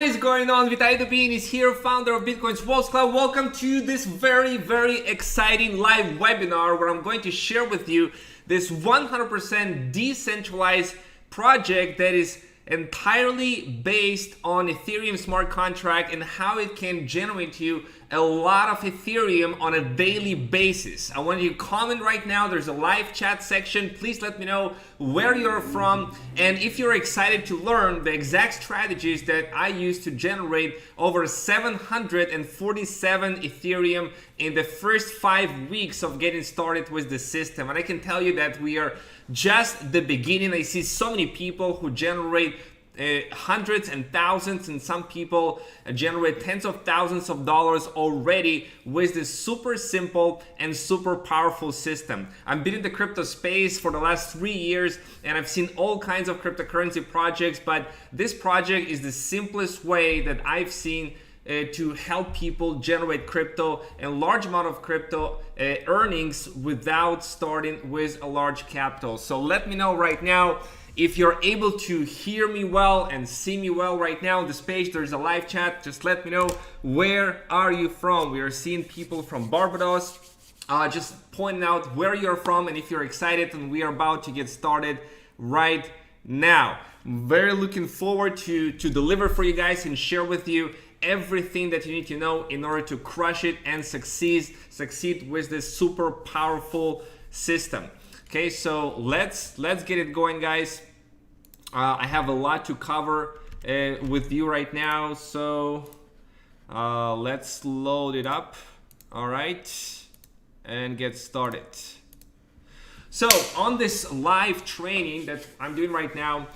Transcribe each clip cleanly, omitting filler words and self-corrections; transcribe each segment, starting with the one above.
What is going on? Vitaly Dubin is here, founder of Bitcoin's Walls Club. Welcome to this very exciting live webinar where I'm going to share with you this 100% decentralized project that is entirely based on Ethereum smart contract and how it can generate you a lot of Ethereum on a daily basis. I want you to comment right now. There's a live chat section. Please let me know where you're from and if you're excited to learn the exact strategies that I use to generate over 747 Ethereum in the first 5 weeks of getting started with the system. And I can tell you that we are just the beginning. I see so many people who generate hundreds and thousands, and some people generate tens of thousands of dollars already with this super simple and super powerful system. I've been in the crypto space for the last 3 years and I've seen all kinds of cryptocurrency projects, but this project is the simplest way that I've seen to help people generate crypto and large amount of crypto earnings without starting with a large capital. So let me know right now if you're able to hear me well and see me well right now on this page. There's a live chat. Just let me know, where are you from? We are seeing people from Barbados. Just pointing out where you're from and if you're excited, and we are about to get started right now. Very looking forward to deliver for you guys and share with you everything that you need to know in order to crush it and succeed with this super powerful system. Okay, so let's get it going, guys. I have a lot to cover with you right now, so let's load it up. All right, and get started. So on this live training that I'm doing right now,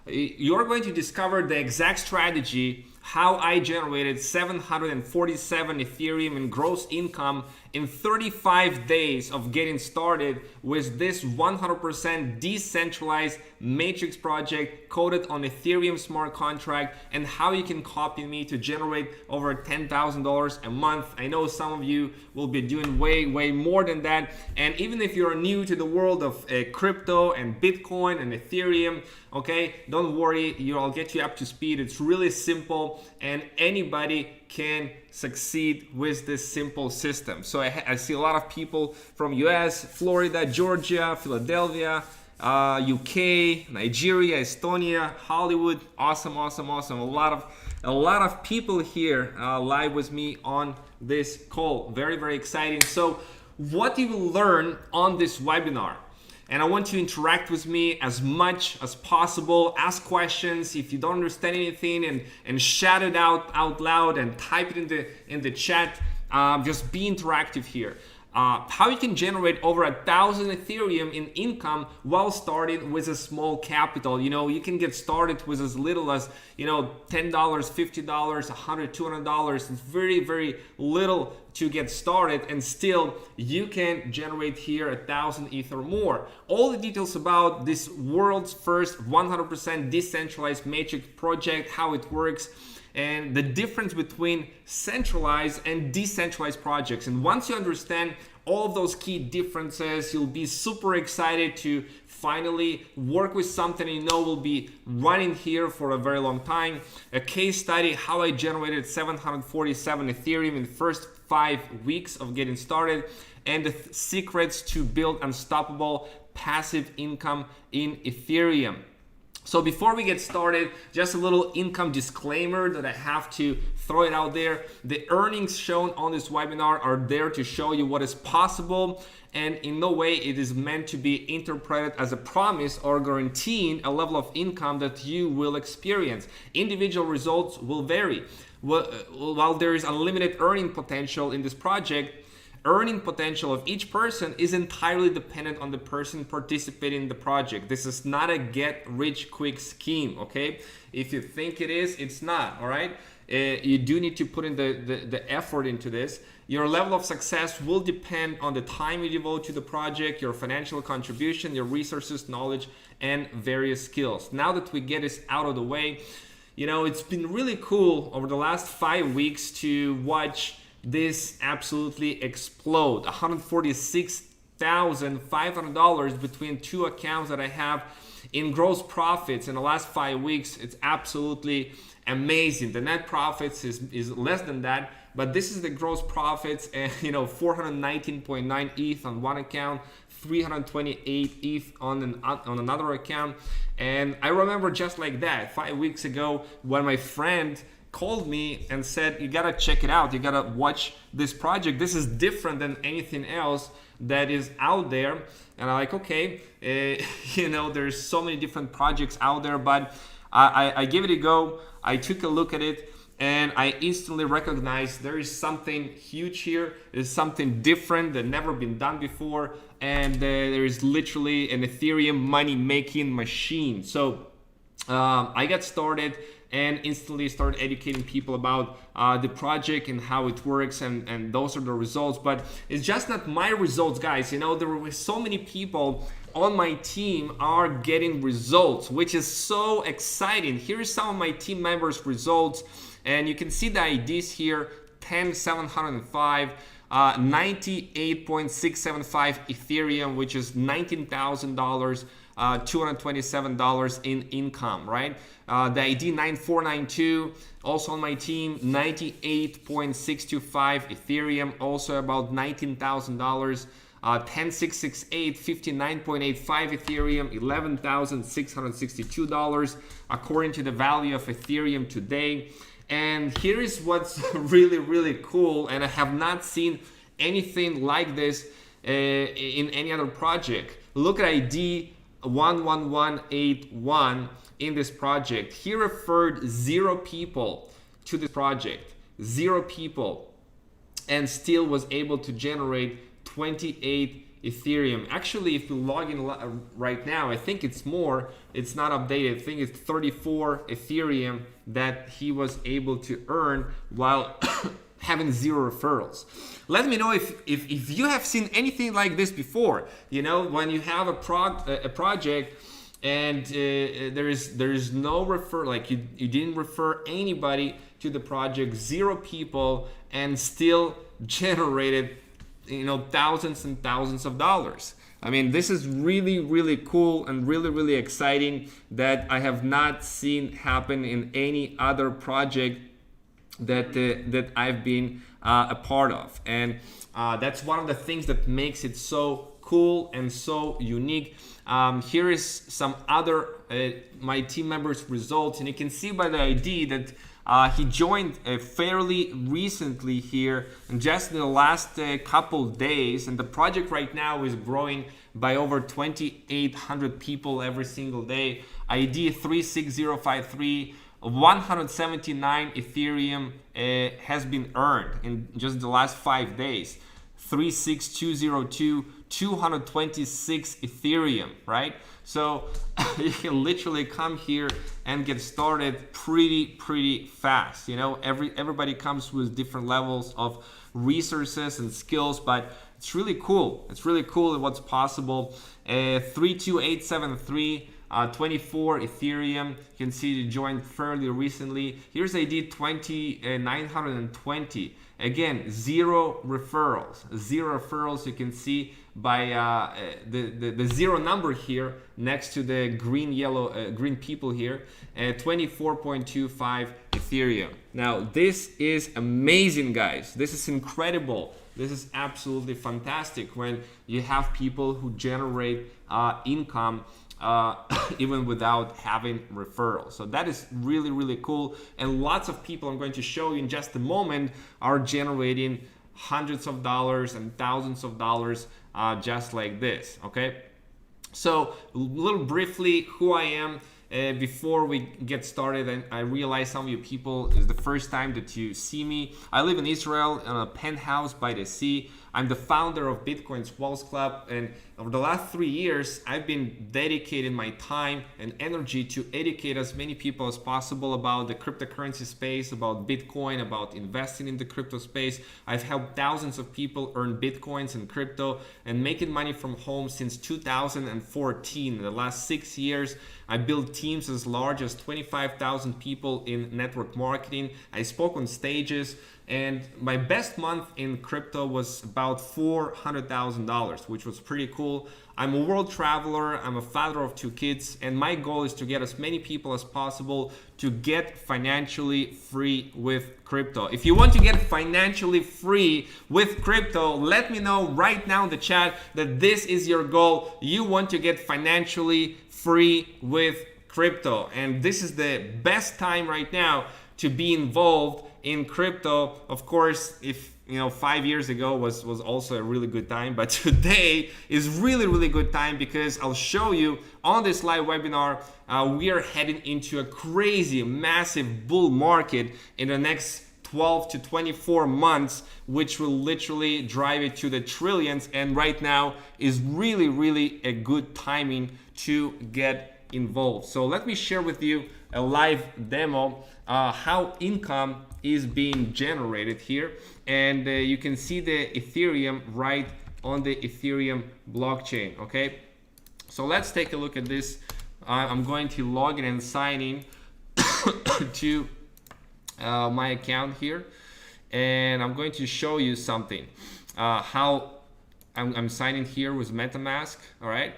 you're going to discover the exact strategy how I generated 747 Ethereum in gross income in 35 days of getting started with this 100% decentralized matrix project coded on Ethereum smart contract, and how you can copy me to generate over $10,000 a month. I know some of you will be doing way more than that, and even if you're new to the world of crypto and Bitcoin and Ethereum, okay, don't worry, I'll get you up to speed. It's really simple and anybody can succeed with this simple system. So I see a lot of people from US, Florida, Georgia, Philadelphia, UK, Nigeria, Estonia, Hollywood. Awesome. A lot of people here live with me on this call. Very exciting. So what you will learn on this webinar, and I want you to interact with me as much as possible. Ask questions if you don't understand anything, and shout it out loud and type it in the chat. Just be interactive here. How you can generate over 1,000 Ethereum in income while starting with a small capital. You can get started with as little as $10, $50, $100, $200. It's very little to get started, and still you can generate here 1,000 ETH or more. All the details about this world's first 100% decentralized matrix project, how it works, and the difference between centralized and decentralized projects. And once you understand all of those key differences, you'll be super excited to finally work with something will be running here for a very long time. A case study, how I generated 747 Ethereum in the first 5 weeks of getting started, and the secrets to build unstoppable passive income in Ethereum. So before we get started, just a little income disclaimer that I have to throw it out there. The earnings shown on this webinar are there to show you what is possible, and in no way it is meant to be interpreted as a promise or guaranteeing a level of income that you will experience. Individual results will vary. While there is unlimited earning potential in this project, earning potential of each person is entirely dependent on the person participating in the project. This is not a get rich quick scheme, okay? If you think it is, it's not, all right? You do need to put in the effort into this. Your level of success will depend on the time you devote to the project, your financial contribution, your resources, knowledge, and various skills. Now that we get this out of the way, it's been really cool over the last 5 weeks to watch this absolutely explode. $146,500 between two accounts that I have In gross profits in the last 5 weeks, it's absolutely amazing. The net profits is less than that, but this is the gross profits, and 419.9 ETH on one account, 328 ETH on another account. And I remember just like that 5 weeks ago when my friend called me and said, you gotta check it out, you gotta watch this project, this is different than anything else that is out there. And I'm like, okay, there's so many different projects out there, but I gave it a go. I took a look at it and I instantly recognized there is something huge here. There's something different that never been done before, and there is literally an Ethereum money making machine. So I got started and instantly started educating people about the project and how it works, and those are the results. But it's just not my results, guys. There were so many people on my team are getting results, which is so exciting. Here's some of my team members' results, and you can see the IDs here: 10,705, 98.675 Ethereum, which is $19,000. $227 in income, right? The ID 9492, also on my team, 98.625 Ethereum, also about $19,000. 10668, 59.85 Ethereum, $11,662 according to the value of Ethereum today. And here is what's really, really cool, and I have not seen anything like this in any other project. Look at ID 11181 in this project. He referred 0 people to this project, 0 people, and still was able to generate 28 Ethereum. Actually, if you log in right now, I think it's more. It's not updated. I think it's 34 Ethereum that he was able to earn while having 0 referrals. Let me know if you have seen anything like this before. When you have a project and there is no refer, like you didn't refer anybody to the project, 0 people, and still generated thousands and thousands of dollars. I mean, this is really, really cool and really, really exciting that I have not seen happen in any other project that I've been a part of. And that's one of the things that makes it so cool and so unique. Here is some other my team members' results, and you can see by the ID that he joined fairly recently here, and just in the last couple days, and the project right now is growing by over 2,800 people every single day. ID 36053, 179 Ethereum has been earned in just the last 5 days. 36202, 226 Ethereum, right? So you can literally come here and get started pretty fast. Everybody comes with different levels of resources and skills, but it's really cool. It's really cool what's possible. 32873, 24 Ethereum. You can see you joined fairly recently. Here's ID 2920. Again, 0 referrals. 0 referrals. You can see by the 0 number here next to the green people here. 24.25 Ethereum. Now this is amazing, guys. This is incredible. This is absolutely fantastic when you have people who generate income even without having referrals. So that is really, really cool. And lots of people, I'm going to show you in just a moment, are generating hundreds of dollars and thousands of dollars just like this, okay? So a little briefly who I am before we get started. And I realize some of you people is the first time that you see me. I live in Israel in a penthouse by the sea. I'm the founder of Bitcoin's Walls Club, and over the last 3 years, I've been dedicating my time and energy to educate as many people as possible about the cryptocurrency space, about Bitcoin, about investing in the crypto space. I've helped thousands of people earn Bitcoins and crypto and making money from home since 2014. In the last 6 years, I built teams as large as 25,000 people in network marketing. I spoke on stages, and my best month in crypto was about $400,000, which was pretty cool. I'm a world traveler, I'm a father of 2 kids, and my goal is to get as many people as possible to get financially free with crypto. If you want to get financially free with crypto, let me know right now in the chat that this is your goal. You want to get financially free with crypto, and this is the best time right now to be involved in crypto. Of course, if 5 years ago was also a really good time, but today is really good time, because I'll show you on this live webinar, we are heading into a crazy massive bull market in the next 12 to 24 months, which will literally drive it to the trillions, and right now is really a good timing to get involved. So let me share with you a live demo how income is being generated here, and you can see the Ethereum right on the Ethereum blockchain. Okay, so let's take a look at this. I'm going to log in and sign in to my account here, and I'm going to show you something, how I'm signing here with MetaMask. All right,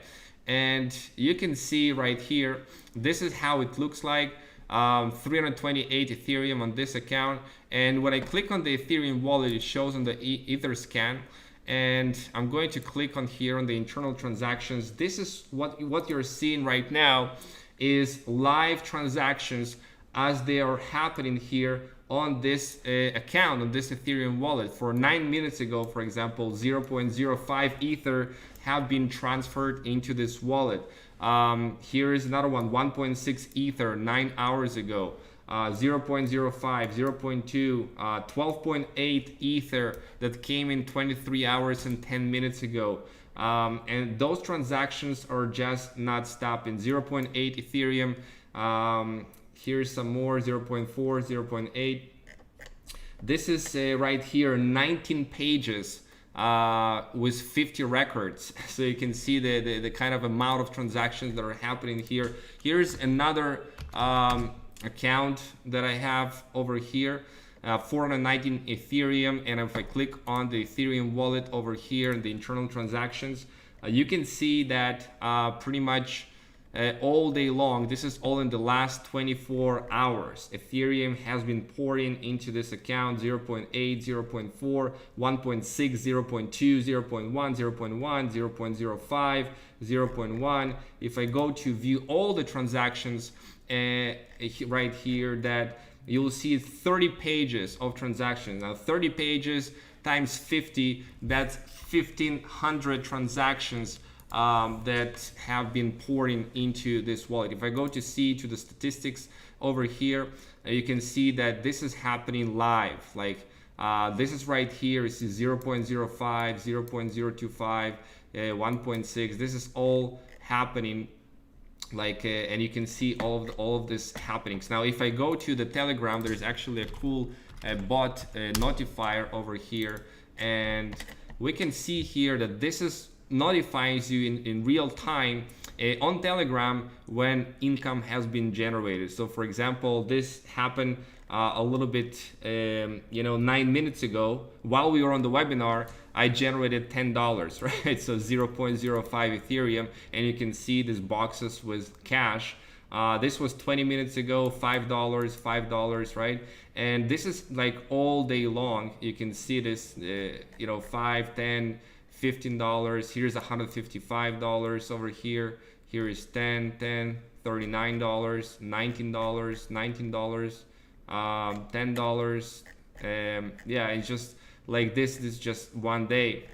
and you can see right here, this is how it looks like. 328 Ethereum on this account, and when I click on the Ethereum wallet, it shows on the Etherscan, and I'm going to click on here on the internal transactions. This is what you're seeing right now is live transactions as they are happening here on this account, on this Ethereum wallet. For 9 minutes ago, for example, 0.05 Ether have been transferred into this wallet. Here is another one, 1.6 Ether 9 hours ago, 0.05, 0.2, 12.8 Ether that came in 23 hours and 10 minutes ago. And those transactions are just not stopping. 0.8 Ethereum, here's some more, 0.4, 0.8. This is right here, 19 pages. With 50 records, so you can see the kind of amount of transactions that are happening here. Here's another account that I have over here, 419 Ethereum, and if I click on the Ethereum wallet over here in the internal transactions, you can see that pretty much all day long, this is all in the last 24 hours. Ethereum has been pouring into this account, 0.8, 0.4, 1.6, 0.2, 0.1, 0.1, 0.05, 0.1. If I go to view all the transactions right here, that you'll see 30 pages of transactions. Now 30 pages times 50, that's 1,500 transactions that have been pouring into this wallet. If I go to the statistics over here, you can see that this is happening live. Like this is right here. This is 0.05, 0.025, 1.6. This is all happening. Like and you can see all of this happenings. Now, if I go to the Telegram, there's actually a cool bot notifier over here, and we can see here that this is notifies you in real time on Telegram when income has been generated. So for example, this happened a little bit 9 minutes ago while we were on the webinar. I generated $10, right? So 0.05 Ethereum, and you can see these boxes with cash. This was 20 minutes ago, $5, right? And this is like all day long. You can see this, 5, 10, $15. Here's $155 over here. Here is 10, $39, $19, $19, $10. Yeah, it's just like this is just one day,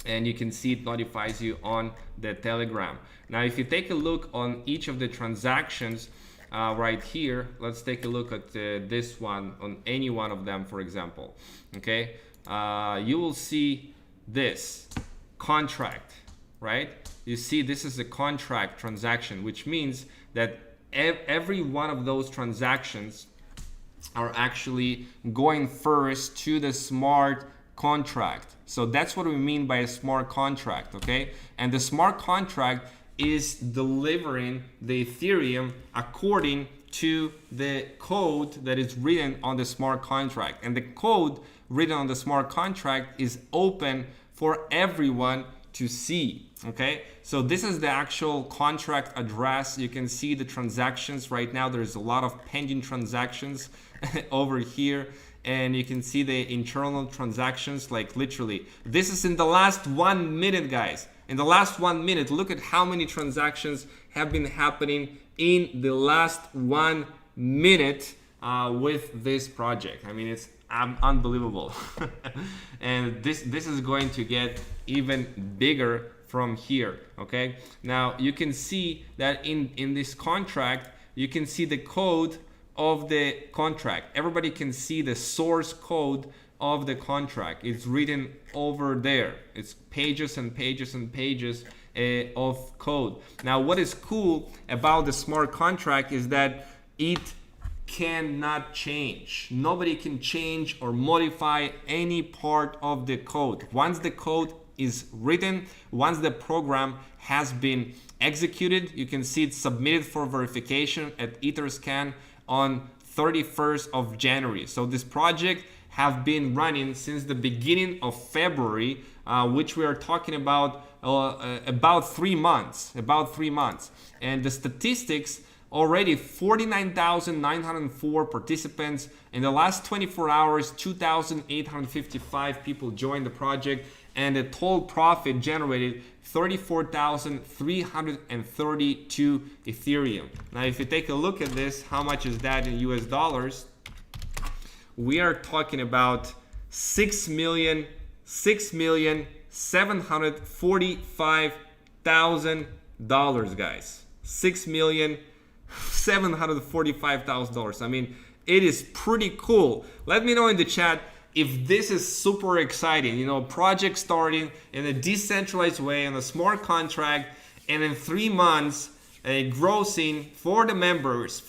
and you can see it notifies you on the Telegram. Now, if you take a look on each of the transactions right here, let's take a look at this one, on any one of them, for example. Okay, you will see this contract, right? You see this is a contract transaction, which means that every one of those transactions are actually going first to the smart contract. So that's what we mean by a smart contract, okay? And the smart contract is delivering the Ethereum according to the code that is written on the smart contract. And the code written on the smart contract is open for everyone to see. Okay, so this is the actual contract address. You can see the transactions right now. There's a lot of pending transactions over here, and you can see the internal transactions, like literally this is in the last 1 minute, guys. In the last 1 minute, look at how many transactions have been happening in the last 1 minute with this project. I mean, it's unbelievable. And this is going to get even bigger from here. Okay, now you can see that in this contract, you can see the code of the contract. Everybody can see the source code of the contract. It's written over there. It's pages and pages and pages of code. Now, what is cool about the smart contract is that it cannot change. Nobody can change or modify any part of the code. Once the code is written, once the program has been executed, you can see it's submitted for verification at Etherscan on 31st of January. So this project have been running since the beginning of February, which we are talking about 3 months, and the statistics already 49,904 participants. In the last 24 hours, 2,855 people joined the project, and the total profit generated 34,332 Ethereum. Now, if you take a look at this, how much is that in US dollars? We are talking about $6,745,000, guys. $6,745,000. I mean, it is pretty cool. Let me know in the chat if this is super exciting. You know, project starting in a decentralized way on a smart contract, and in 3 months, grossing for the members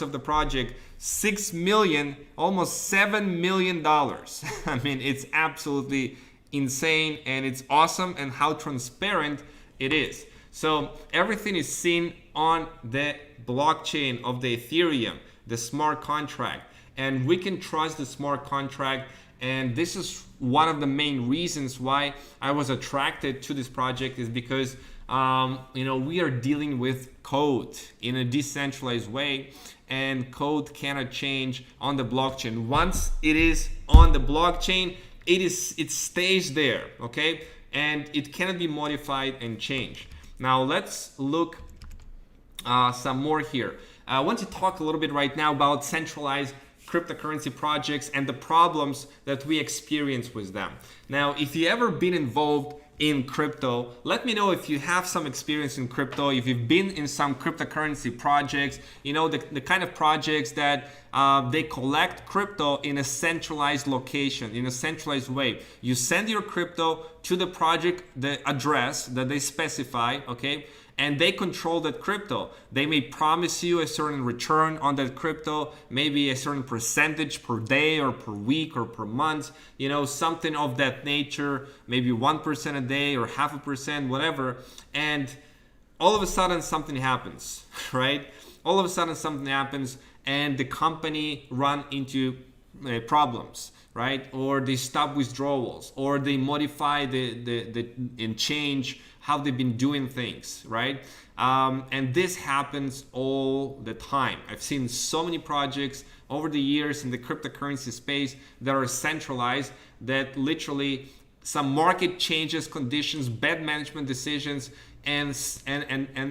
of the project, 6 million, almost $7 million. I mean, it's absolutely insane, and it's awesome, and how transparent it is. So everything is seen on the blockchain of the Ethereum, the smart contract, and we can trust the smart contract. And this is one of the main reasons why I was attracted to this project, is because you know, we are dealing with code in a decentralized way, and code cannot change on the blockchain. Once it is on the blockchain, it stays there, okay, and it cannot be modified and changed. Now let's look some more here. I want to talk a little bit right now about centralized cryptocurrency projects and the problems that we experience with them. Now, if you ever been involved in crypto, let me know if you have some experience in crypto, if you've been in some cryptocurrency projects, you know, the kind of projects that they collect crypto in a centralized location, in a centralized way. You send your crypto to the project, the address that they specify, okay? And they control that crypto. They may promise you a certain return on that crypto, maybe a certain percentage per day or per week or per month, you know, something of that nature, maybe 1% a day or 0.5%, whatever. And all of a sudden something happens, right? All of a sudden something happens, and the company run into problems, right? Or they stop withdrawals, or they modify and change how they've been doing things, right? And this happens all the time. I've seen so many projects over the years in the cryptocurrency space that are centralized, that literally some market changes, conditions, bad management decisions, and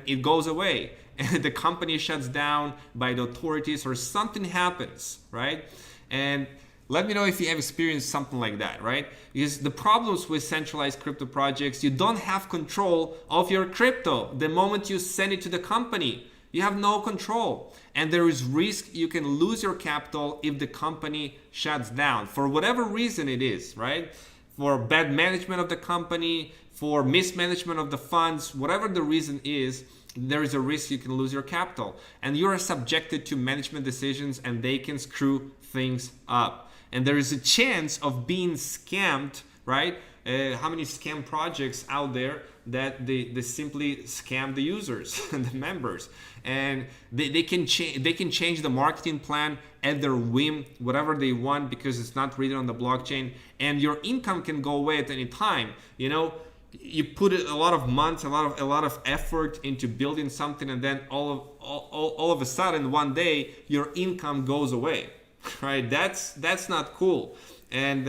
it goes away. And the company shuts down by the authorities, or something happens, right? And let me know if you have experienced something like that, right? Because the problems with centralized crypto projects, you don't have control of your crypto. The moment you send it to the company, you have no control. And there is risk you can lose your capital if the company shuts down, for whatever reason it is, right? For bad management of the company, for mismanagement of the funds, whatever the reason is, there is a risk you can lose your capital. And you are subjected to management decisions, and they can screw things up. And there is a chance of being scammed, right? How many scam projects out there that they simply scam the users and the members, and they can change the marketing plan at their whim, whatever they want, because it's not written on the blockchain, and your income can go away at any time. You know, you put a lot of months, a lot of effort into building something, and then all of a sudden one day your income goes away, right? That's not cool. And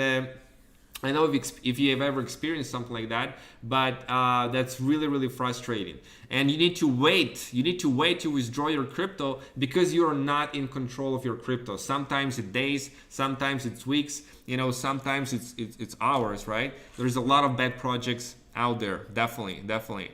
I know if you have ever experienced something like that, but that's really frustrating. And you need to wait. You need to wait to withdraw your crypto because you are not in control of your crypto. Sometimes it's days, sometimes it's weeks, sometimes it's hours, right? There's a lot of bad projects out there, definitely.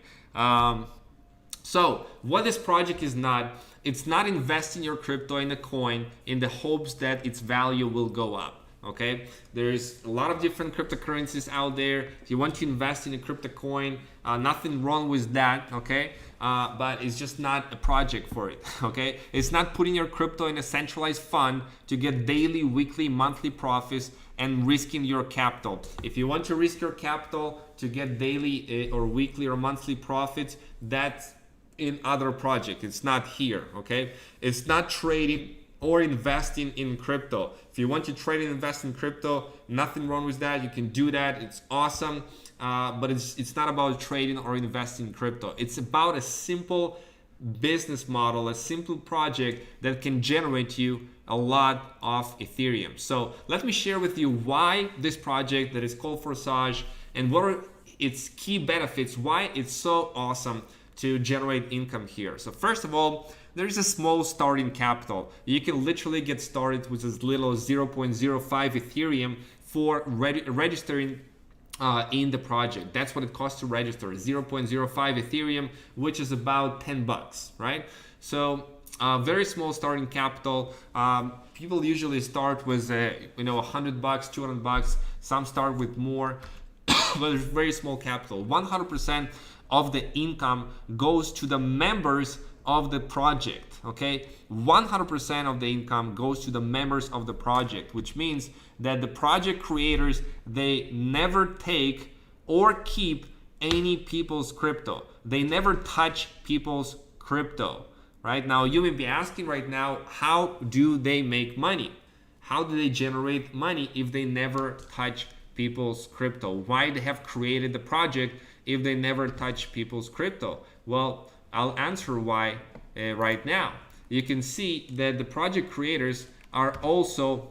So what this project is not, it's not investing your crypto in a coin in the hopes that its value will go up. Okay, there's a lot of different cryptocurrencies out there. If you want to invest in a crypto coin, nothing wrong with that. Okay, but it's just not a project for it. Okay, it's not putting your crypto in a centralized fund to get daily, weekly, monthly profits and risking your capital. If you want to risk your capital to get daily or weekly or monthly profits, that's in other project. It's not here. Okay, it's not trading or investing in crypto. If you want to trade and invest in crypto, nothing wrong with that. You can do that. It's awesome. But it's not about trading or investing in crypto. It's about a simple business model, a simple project that can generate you a lot of Ethereum. So let me share with you why this project that is called Forsage and what are its key benefits, why it's so awesome to generate income here. So first of all, there's a small starting capital. You can literally get started with as little as 0.05 Ethereum for registering in the project. That's what it costs to register, 0.05 Ethereum, which is about $10, right? So very small starting capital. People usually start with $100, $200. Some start with more, but it's very small capital. 100% of the income goes to the members of the project. Okay, 100% of the income goes to the members of the project, which means that the project creators, they never take or keep any people's crypto. They never touch people's crypto. Right now, you may be asking right now, how do they make money? How do they generate money if they never touch people's crypto? Why they have created the project if they never touch people's crypto? Well, I'll answer why right now. You can see that the project creators are also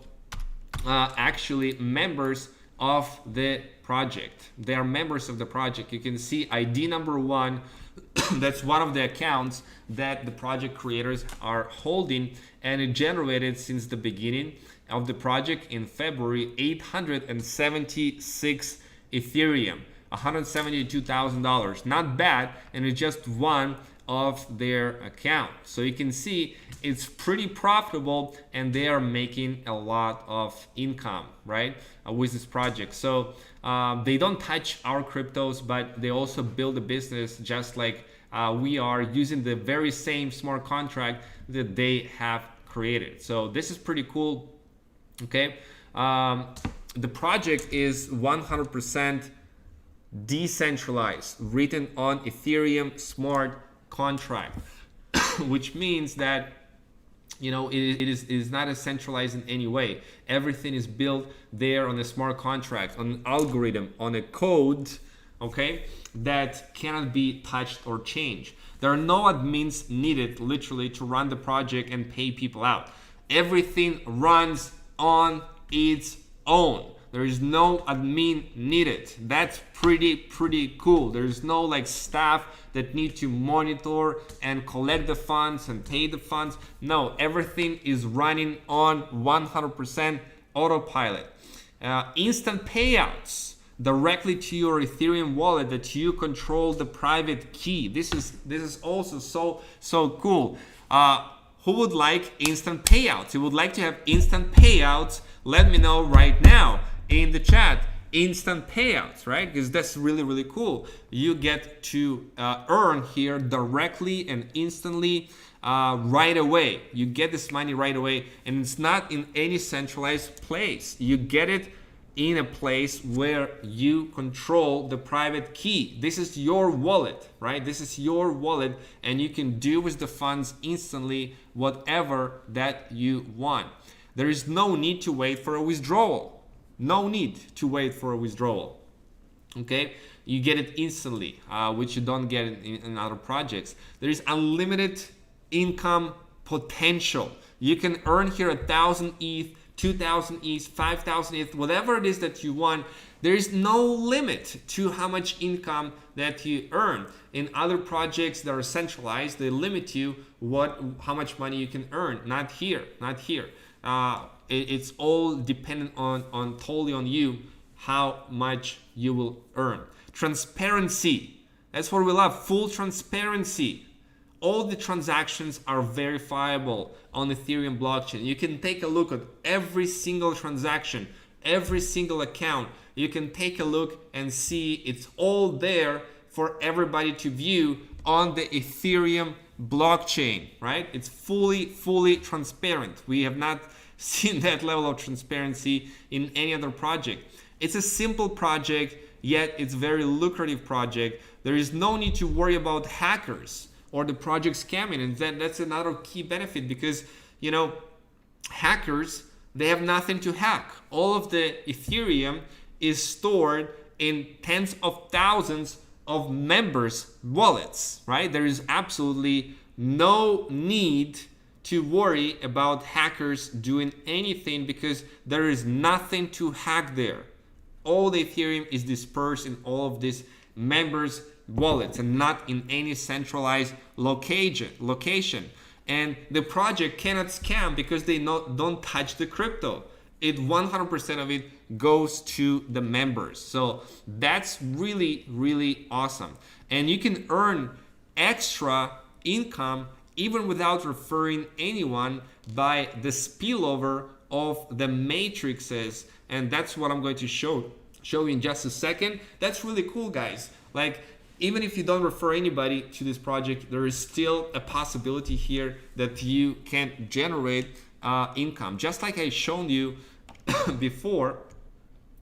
actually members of the project. They are members of the project. You can see ID number 1. That's one of the accounts that the project creators are holding, and it generated since the beginning of the project in February 876 Ethereum, $172,000. Not bad, and it's just one of their account. So you can see it's pretty profitable and they are making a lot of income, right, with this project. So they don't touch our cryptos, but they also build a business just like we are, using the very same smart contract that they have created. So this is pretty cool. Okay, the project is 100% decentralized, written on Ethereum smart contract, which means that it is not as centralized in any way. Everything is built there on a smart contract, on an algorithm, on a code, okay, that cannot be touched or changed. There are no admins needed literally to run the project and pay people out. Everything runs on its own. There is no admin needed. That's pretty cool. There's no like staff that need to monitor and collect the funds and pay the funds. No, everything is running on 100% autopilot. Instant payouts directly to your Ethereum wallet that you control the private key. This is also so cool. Who would like instant payouts? Who would like to have instant payouts? Let me know right now in the chat. Instant payouts, right? Because that's really cool. You get to earn here directly and instantly right away. You get this money right away, and it's not in any centralized place. You get it in a place where you control the private key. This is your wallet, right? This is your wallet, and you can do with the funds instantly whatever that you want. There is no need to wait for a withdrawal. No need to wait for a withdrawal. Okay, you get it instantly, which you don't get in other projects. There is unlimited income potential. You can earn here 1,000 ETH, 2,000 ETH, 5,000 ETH, whatever it is that you want. There is no limit to how much income that you earn. In other projects that are centralized, they limit you how much money you can earn. Not here, not here. It's all dependent on totally on you how much you will earn. Transparency. That's what we love. Full transparency. All the transactions are verifiable on Ethereum blockchain. You can take a look at every single transaction, every single account. You can take a look and see it's all there for everybody to view on the Ethereum blockchain, right? It's fully transparent. We have not seen that level of transparency in any other project. It's a simple project, yet it's a very lucrative project. There is no need to worry about hackers or the project scamming, and that's another key benefit because, you know, hackers, they have nothing to hack. All of the Ethereum is stored in tens of thousands of members' wallets, right? There is absolutely no need to worry about hackers doing anything because there is nothing to hack there. All the Ethereum is dispersed in all of these members' wallets and not in any centralized location. And the project cannot scam because they don't touch the crypto. 100% of it goes to the members. So that's really awesome. And you can earn extra income even without referring anyone by the spillover of the matrices. And that's what I'm going to show you in just a second. That's really cool, guys. Like, even if you don't refer anybody to this project, there is still a possibility here that you can generate income, just like I shown you before.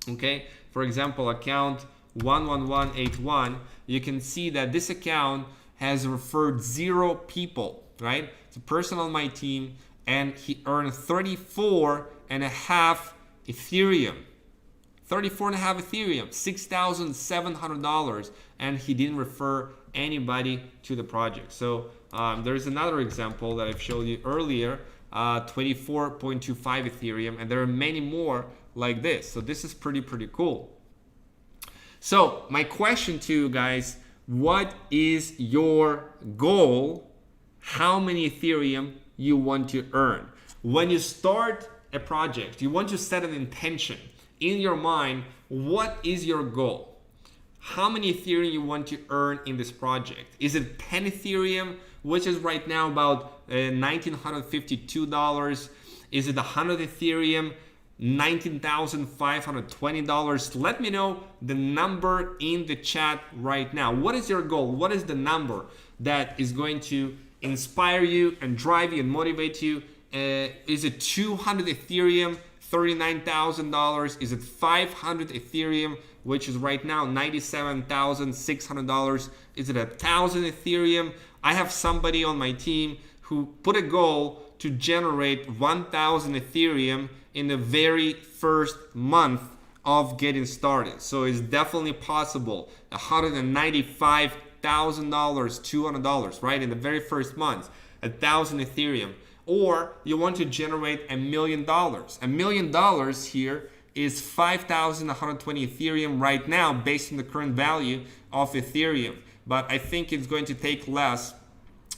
Okay, for example, account 11181, you can see that this account has referred 0 people, right? It's a person on my team, and he earned 34.5 Ethereum. 34.5 Ethereum, $6,700, and he didn't refer anybody to the project. So there's another example that I've showed you earlier, 24.25 Ethereum, and there are many more like this. So this is pretty cool. So my question to you guys, what is your goal? How many Ethereum you want to earn? When you start a project, you want to set an intention in your mind. What is your goal? How many Ethereum you want to earn in this project? Is it 10 Ethereum, which is right now about $1,952? Is it 100 Ethereum, $19,520? Let me know the number in the chat right now. What is your goal? What is the number that is going to inspire you and drive you and motivate you? Is it 200 Ethereum, $39,000? Is it 500 Ethereum, which is right now $97,600? Is it 1,000 Ethereum? I have somebody on my team who put a goal to generate 1,000 Ethereum in the very first month of getting started. So it's definitely possible. $195,000, $200, right? In the very first month, 1,000 Ethereum. Or you want to generate $1 million. $1 million here is 5,120 Ethereum right now based on the current value of Ethereum. But I think it's going to take less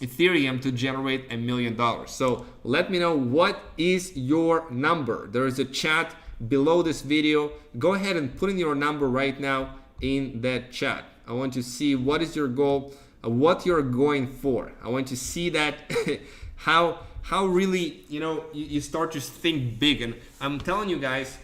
Ethereum to generate $1 million. So let me know, what is your number? There is a chat below this video. Go ahead and put in your number right now in that chat. I want to see what is your goal, what you're going for. I want to see that how really, you start to think big. And I'm telling you guys,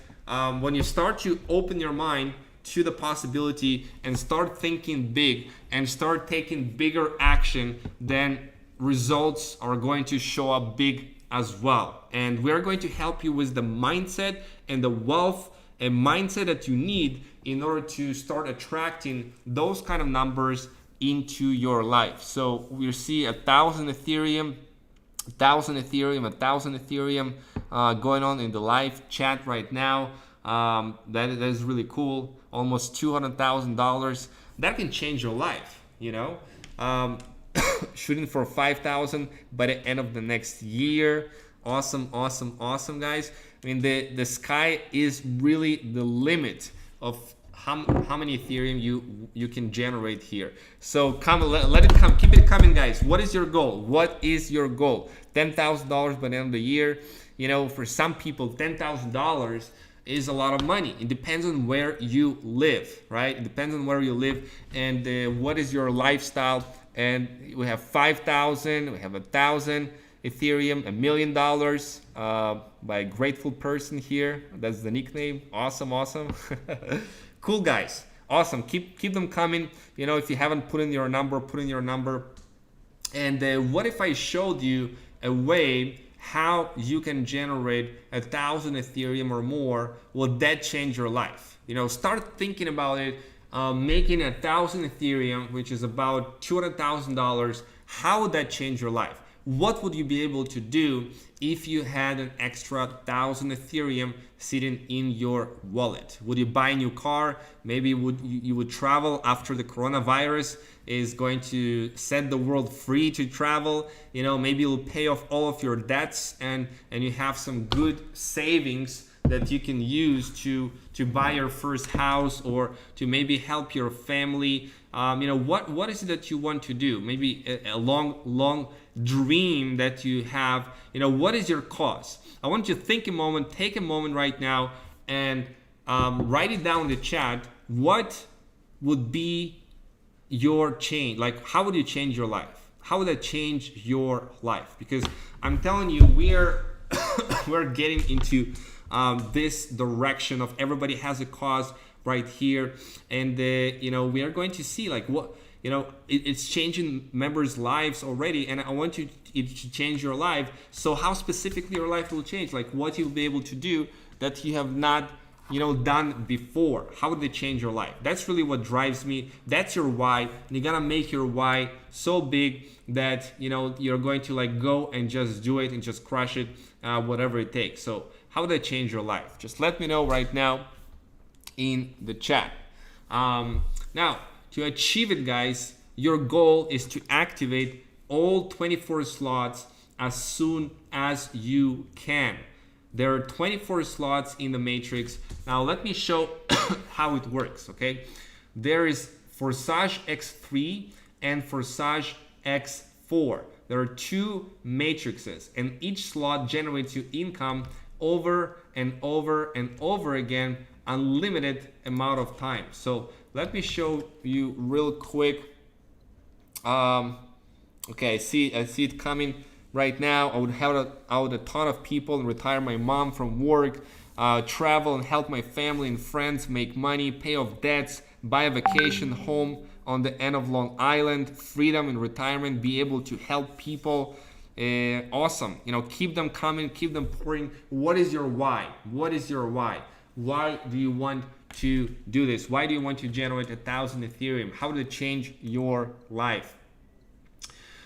when you start to open your mind to the possibility and start thinking big and start taking bigger action, then results are going to show up big as well. And we're going to help you with the mindset and the wealth and mindset that you need in order to start attracting those kind of numbers into your life. So we see 1,000 Ethereum, 1,000 Ethereum, 1,000 Ethereum going on in the live chat right now. That is really cool. Almost $200,000. That can change your life, you know. Shooting for 5,000 by the end of the next year. Awesome, awesome, awesome, guys. I mean, the sky is really the limit of how many Ethereum you can generate here. So come, let it come, keep it coming, guys. What is your goal? What is your goal? $10,000 by the end of the year. You know, for some people, $10,000 is a lot of money. It depends on where you live, right? It depends on where you live and what is your lifestyle. And we have 5,000, we have 1,000 Ethereum, $1 million by a grateful person here. That's the nickname. Awesome, awesome. Cool, guys. Awesome. Keep them coming. You know, if you haven't put in your number, put in your number. And what if I showed you a way how you can generate 1,000 Ethereum or more? Will that change your life? You know, start thinking about it. Making 1,000 Ethereum, which is about $200,000. How would that change your life? What would you be able to do if you had an extra 1,000 Ethereum sitting in your wallet? Would you buy a new car? Maybe you would travel after the coronavirus is going to set the world free to travel. You know, maybe you'll pay off all of your debts and you have some good savings that you can use to buy your first house or to maybe help your family. You know, what is it that you want to do? Maybe a long dream that you have. You know, what is your cause? I want you to think a moment, take a moment right now and write it down in the chat. What would be your change? Like, how would you change your life? How would that change your life? Because I'm telling you, we're getting into this direction of everybody has a cause right here, and you know, we are going to see like what, you know, it's changing members' lives already, and I want it to change your life. So how specifically your life will change, like what you'll be able to do that you have not, you know, done before. How would they change your life? That's really what drives me. That's your why, and you gotta make your why so big that, you know, you're going to like go and just do it and just crush it, whatever it takes. So how would that change your life? Just let me know right now in the chat. Now, to achieve it, guys, your goal is to activate all 24 slots as soon as you can. There are 24 slots in the matrix. Now, let me show how it works, okay? There is Forsage X3 and Forsage X4. There are two matrices, and each slot generates you income over and over and over again, unlimited amount of time. So let me show you real quick. Okay, I see it coming right now. I would help out a ton of people and retire my mom from work, travel and help my family and friends make money, pay off debts, buy a vacation home on the end of Long Island, freedom in retirement, be able to help people. Awesome. You know, keep them coming, keep them pouring. What is your why? What is your why? Why do you want to do this? Why do you want to generate 1,000 Ethereum? How did it change your life?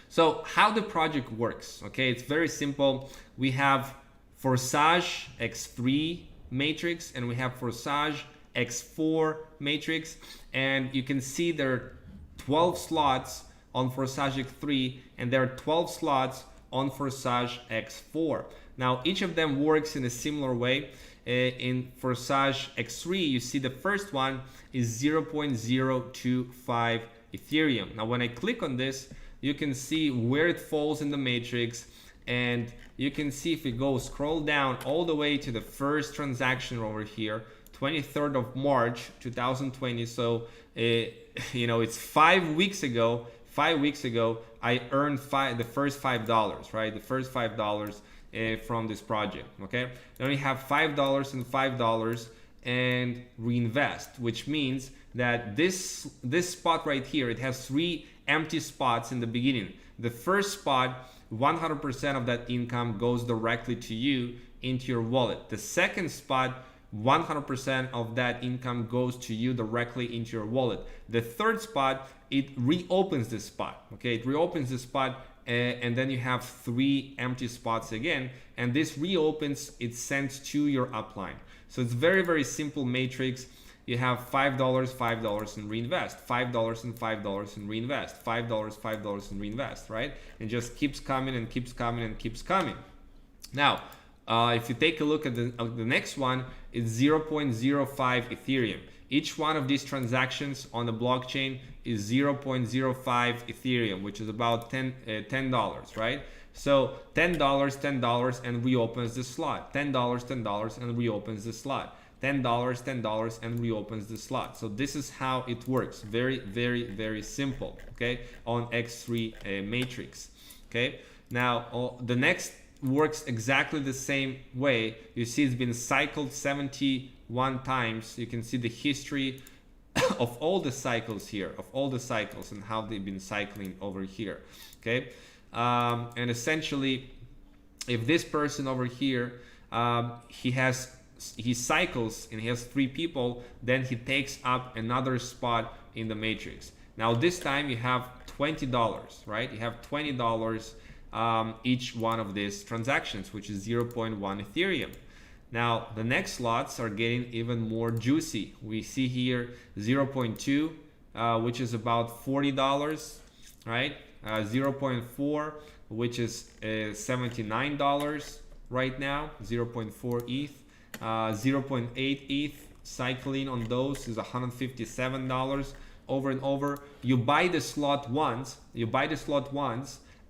So how the project works, okay? It's very simple. We have Forsage X3 matrix and we have Forsage X4 matrix, and you can see there are 12 slots on Forsage X3 and there are 12 slots on Forsage X4. Now each of them works in a similar way. In Forsage X3, you see the first one is 0.025 Ethereum. Now when I click on this, you can see where it falls in the matrix, and you can see if we go scroll down all the way to the first transaction over here, 23rd of March 2020. So you know, it's 5 weeks ago. 5 weeks ago, I earned the first $5, right? The first $5 from this project, okay? Then we have $5 and $5 and reinvest, which means that this spot right here, it has 3 empty spots in the beginning. The first spot, 100% of that income goes directly to you into your wallet. The second spot, 100% of that income goes to you directly into your wallet. The third spot, it reopens this spot, okay? It reopens the spot, and then you have 3 empty spots again, and this reopens, it's sent to your upline. So it's very, very simple matrix. You have $5, $5 and reinvest, $5 and $5 and reinvest, $5, $5 and reinvest, right? It just keeps coming and keeps coming and keeps coming. Now, if you take a look at the next one, it's 0.05 Ethereum. Each one of these transactions on the blockchain is 0.05 Ethereum, which is about $10, right? So $10, $10 and reopens the slot. $10, $10 and reopens the slot. $10, $10 and reopens the slot. So this is how it works. Very, very, very simple, okay, on X3 matrix, okay? Now, the next works exactly the same way. You see it's been cycled 71 times. You can see the history of all the cycles here, of all the cycles and how they've been cycling over here, okay? And essentially, if this person over here, he cycles and he has 3 people, then he takes up another spot in the matrix. Now this time you have $20, right? You have $20 each one of these transactions, which is 0.1 Ethereum. Now the next slots are getting even more juicy. We see here 0.2, which is about $40, right? 0.4, which is $79 right now, 0.4 ETH. 0.8 ETH cycling on those is $157 over and over. You buy the slot once,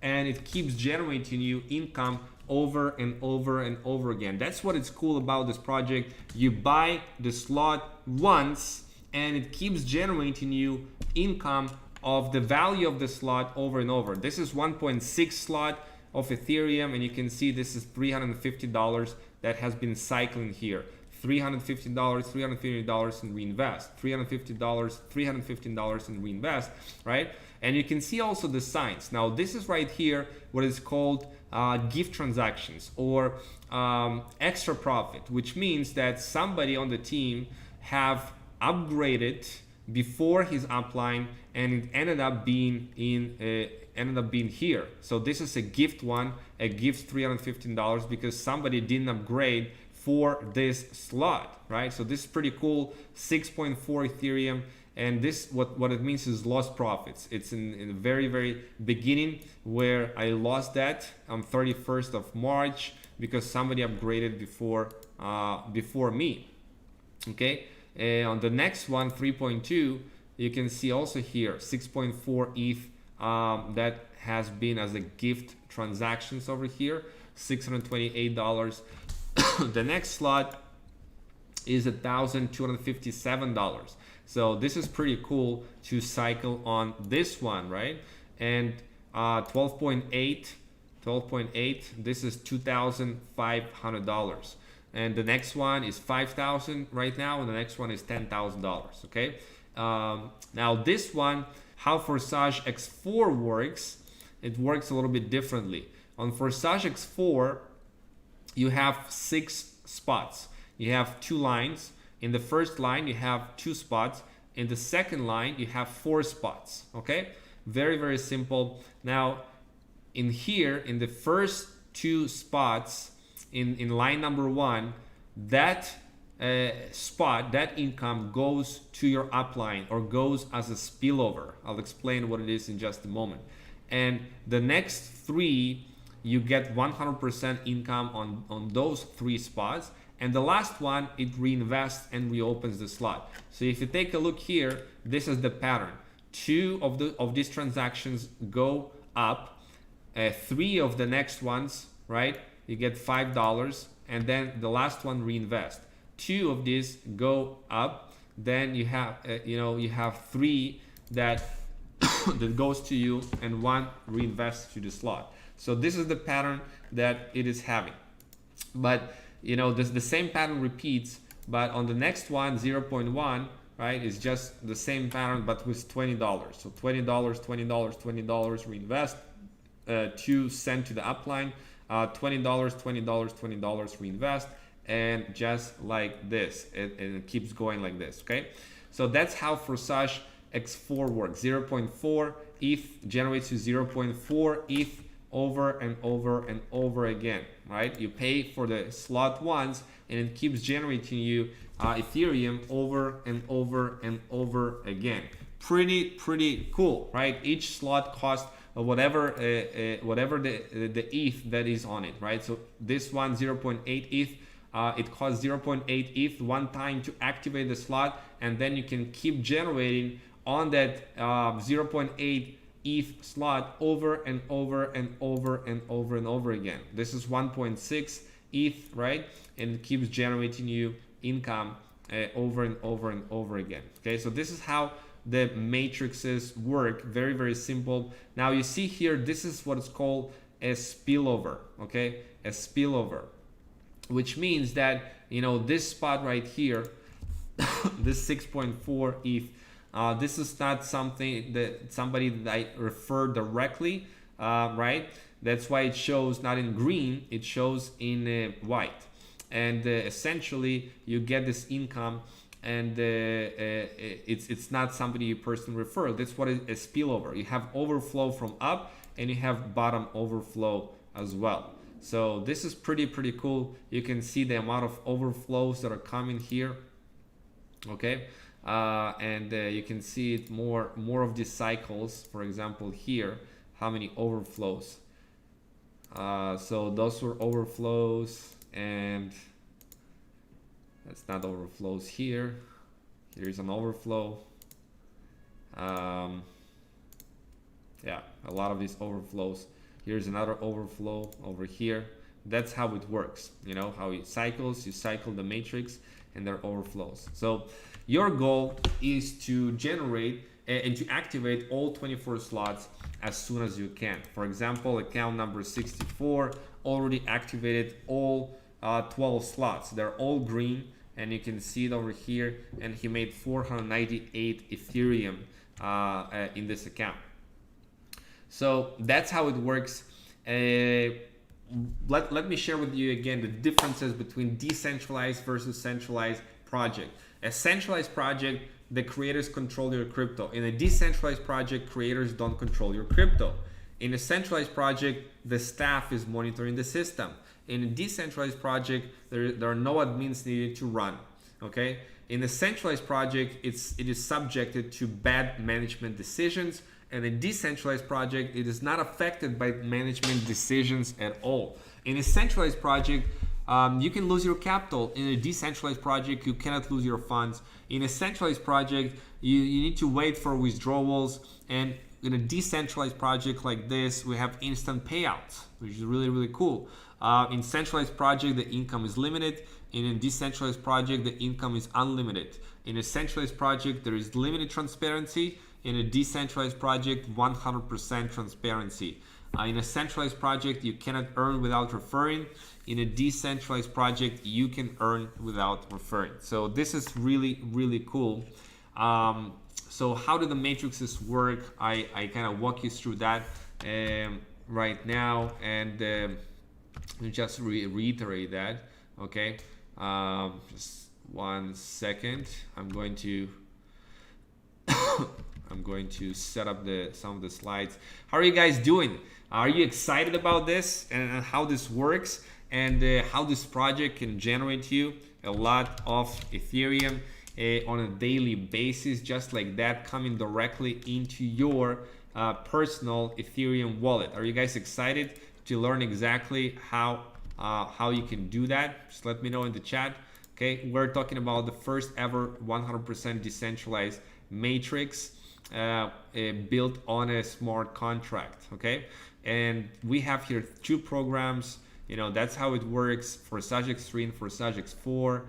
and it keeps generating you income over and over and over again. That's what is cool about this project. You buy the slot once and it keeps generating you income of the value of the slot over and over. This is 1.6 slot of Ethereum, and you can see this is $350 that has been cycling here. $350, $350 and reinvest, $350, $315 and reinvest, right? And you can see also the signs. Now this is right here what is called gift transactions or extra profit, which means that somebody on the team have upgraded before his upline and it ended up being here. So this is a gift one, a gift $315 because somebody didn't upgrade for this slot, right? So this is pretty cool. 6.4 Ethereum, and this what it means is lost profits. It's in the very, very beginning where I lost that on 31st of March because somebody upgraded before me. Okay, on the next one, 3.2, you can see also here 6.4 ETH that has been as a gift transactions over here, $628. The next slot is $1,257. So this is pretty cool to cycle on this one, right? And 12.8, this is $2,500. And the next one is $5,000 right now, and the next one is $10,000. Okay. Now this one, how Forsage X4 works, it works a little bit differently. On Forsage X4, you have 6 spots. You have 2 lines. In the first line, you have 2 spots. In the second line, you have 4 spots. Okay, very, very simple. Now, in here, in the first 2 spots, in line number 1, that spot, that income goes to your upline or goes as a spillover. I'll explain what it is in just a moment. And the next 3, you get 100% income on those 3 spots. And the last one, it reinvests and reopens the slot. So if you take a look here, this is the pattern. 2 of these transactions go up. 3 of the next ones, right? You get $5, and then the last one reinvest. 2 of these go up. Then you have, you have 3 that that goes to you, and 1 reinvests to the slot. So this is the pattern that it is having. But the same pattern repeats, but on the next one, 0.1, right, is just the same pattern but with $20. So $20, $20, $20 reinvest, 2 sent to the upline, $20, $20, $20 reinvest, and just like this, it keeps going like this. Okay, so that's how Forsage X4 works. 0.4 ETH generates you 0.4 ETH over and over and over again, right? You pay for the slot once and it keeps generating you Ethereum over and over and over again. Pretty cool, right? Each slot costs whatever the ETH that is on it, right? So this one 0.8 ETH, it costs 0.8 ETH one time to activate the slot, and then you can keep generating on that 0.8 ETH slot over and over and over and over and over again. This is 1.6 ETH, right? And it keeps generating you income over and over and over again. Okay, so this is how the matrices work. Very simple. Now you see here, this is what is called a spillover. Okay, a spillover, which means that, you know, this spot right here, this 6.4 ETH, this is not something that somebody that I refer directly, right? That's why it shows not in green, it shows in white. And essentially you get this income, and it's not somebody you personally refer. That's what is a spillover. You have overflow from up and you have bottom overflow as well. So this is pretty cool. You can see the amount of overflows that are coming here. Okay, and you can see it more of these cycles. For example, here, how many overflows. So those were overflows, and that's not overflows here. Here's an overflow. Yeah, a lot of these overflows. Here's another overflow over here. That's how it works. You know how it cycles. You cycle the matrix and there are overflows. So your goal is to generate and to activate all 24 slots as soon as you can. For example, account number 64 already activated all 12 slots. They're all green, and you can see it over here, and he made 498 Ethereum in this account. So that's how it works. Let me share with you again the differences between decentralized versus centralized project. A centralized project, the creators control your crypto. In a decentralized project, creators don't control your crypto. In a centralized project, the staff is monitoring the system. In a decentralized project, there are no admins needed to run. Okay. In a centralized project, it is subjected to bad management decisions. And a decentralized project, it is not affected by management decisions at all. In a centralized project, you can lose your capital. In a decentralized project, you cannot lose your funds. In a centralized project, you need to wait for withdrawals. And in a decentralized project like this, we have instant payouts, which is really cool. In centralized project, the income is limited. In a decentralized project, the income is unlimited. In a centralized project, there is limited transparency. In a decentralized project, 100% transparency. In a centralized project, you cannot earn without referring. In a decentralized project, you can earn without referring. So this is really cool. So how do the matrices work? I kind of walk you through that right now, and just reiterate that. Okay, just 1 second. I'm going to set up some of the slides. How are you guys doing? Are you excited about this and how this works, and how this project can generate you a lot of Ethereum on a daily basis, just like that, coming directly into your personal Ethereum wallet? Are you guys excited to learn exactly how you can do that? Just let me know in the chat. Okay, we're talking about the first ever 100% decentralized matrix built on a smart contract. Okay, and we have here 2 programs. You know, that's how it works for Forsage X3 and Forsage X4.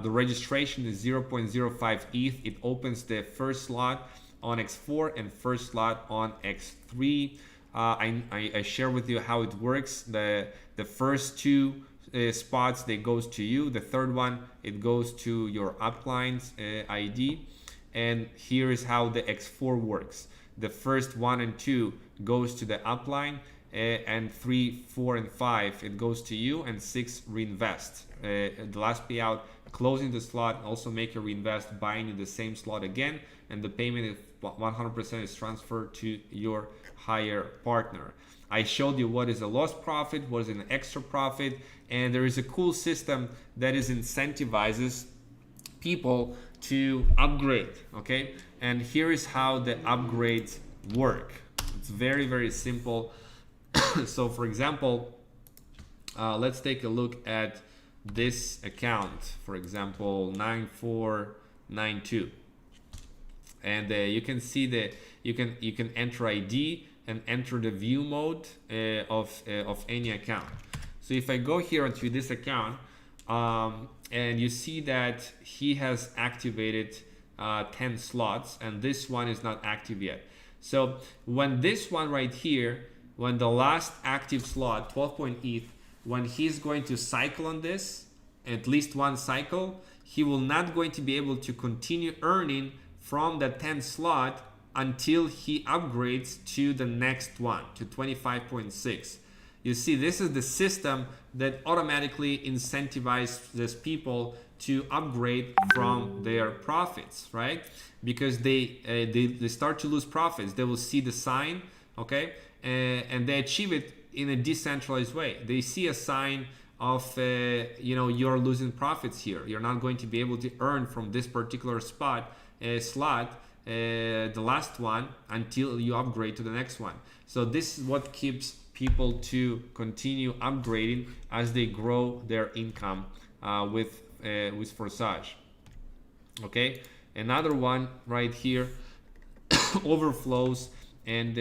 The registration is 0.05 ETH. It opens the first slot on X4 and first slot on X3. I share with you how it works. The first 2 spots, they goes to you. The third one, it goes to your upline's ID. And here is how the X4 works. The first 1 and 2 goes to the upline, and 3, 4, and 5 it goes to you, and 6 reinvest. The last payout, closing the slot, also make a reinvest, buying in the same slot again, and the payment is 100% is transferred to your higher partner. I showed you what is a lost profit, what is an extra profit, and there is a cool system that is incentivizes people to upgrade, okay? And here is how the upgrades work. It's very, very simple. So for example, let's take a look at this account, for example, 9492. And you can see that you can enter ID and enter the view mode of any account. So if I go here onto this account, and you see that he has activated 10 slots, and this one is not active yet. So when this one right here, when the last active slot, 12.ETH, when he's going to cycle on this, at least one cycle, he will not going to be able to continue earning from the 10th slot until he upgrades to the next one, to 25.6. You see, this is the system that automatically incentivizes people to upgrade from their profits, right? Because they start to lose profits. They will see the sign, okay? And they achieve it in a decentralized way. They see a sign of, you're losing profits here. You're not going to be able to earn from this particular slot, the last one, until you upgrade to the next one. So this is what keeps people to continue upgrading as they grow their income with Forsage. Okay, another one right here, overflows and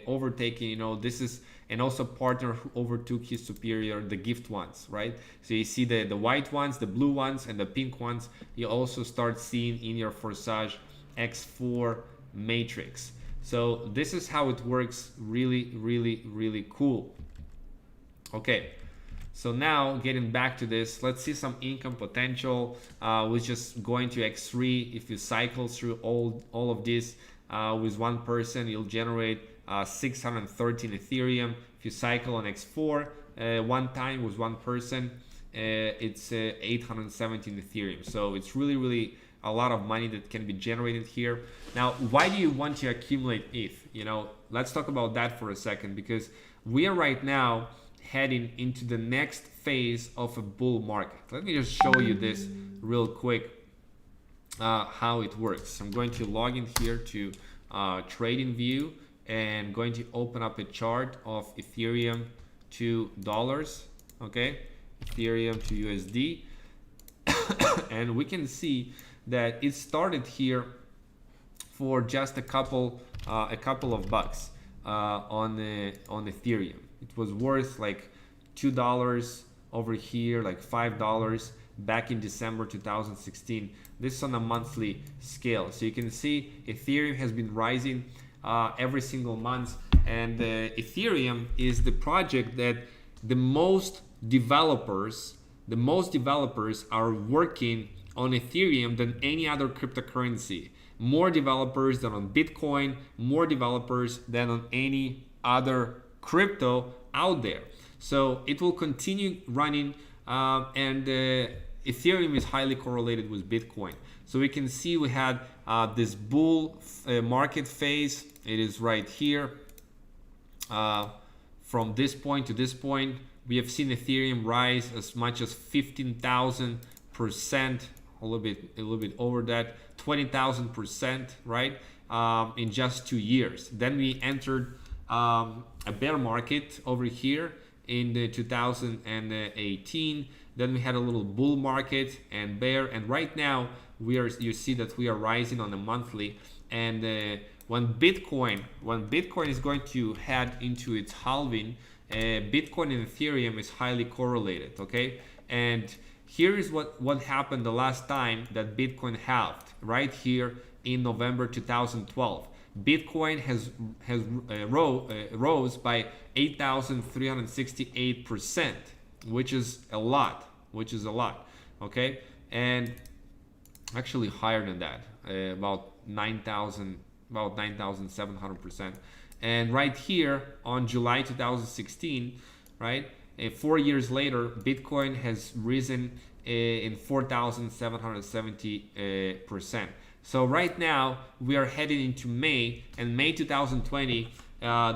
overtaking. This is, and also partner who overtook his superior, the gift ones, right? So you see the white ones, the blue ones, and the pink ones. You also start seeing in your Forsage X4 matrix. So this is how it works. Really, really, really cool. Okay, so now getting back to this, let's see some income potential. We're just going to X3. If you cycle through all of this with one person, you'll generate 613 Ethereum. If you cycle on X4 one time with one person, it's 817 Ethereum. So it's really, really a lot of money that can be generated here. Now, why do you want to accumulate ETH? Let's talk about that for a second, because we are right now heading into the next phase of a bull market. Let me just show you this real quick, how it works. I'm going to log in here to trading view and going to open up a chart of Ethereum to dollars, okay? Ethereum to USD. And we can see that it started here for just a couple of bucks on Ethereum. It was worth like $2 over here, like $5 back in December 2016. This is on a monthly scale. So you can see Ethereum has been rising every single month, and Ethereum is the project that the most developers are working on Ethereum than any other cryptocurrency. More developers than on Bitcoin, more developers than on any other crypto out there. So it will continue running, and Ethereum is highly correlated with Bitcoin. So we can see we had this bull market phase. It is right here. From this point to this point, we have seen Ethereum rise as much as 15,000%, a little bit over that, 20,000%, right? In just 2 years. Then we entered a bear market over here in the 2018. Then we had a little bull market and bear, and right now you see that we are rising on a monthly. And when Bitcoin is going to head into its halving, Bitcoin and Ethereum is highly correlated, okay? And here is what happened the last time that Bitcoin halved, right here in November 2012. Bitcoin has rose by 8,368%, which is a lot, okay? And actually higher than that, about 9,700%. And right here on July 2016, right, 4 years later, Bitcoin has risen in 4,770%. So right now we are heading into May, and May 2020,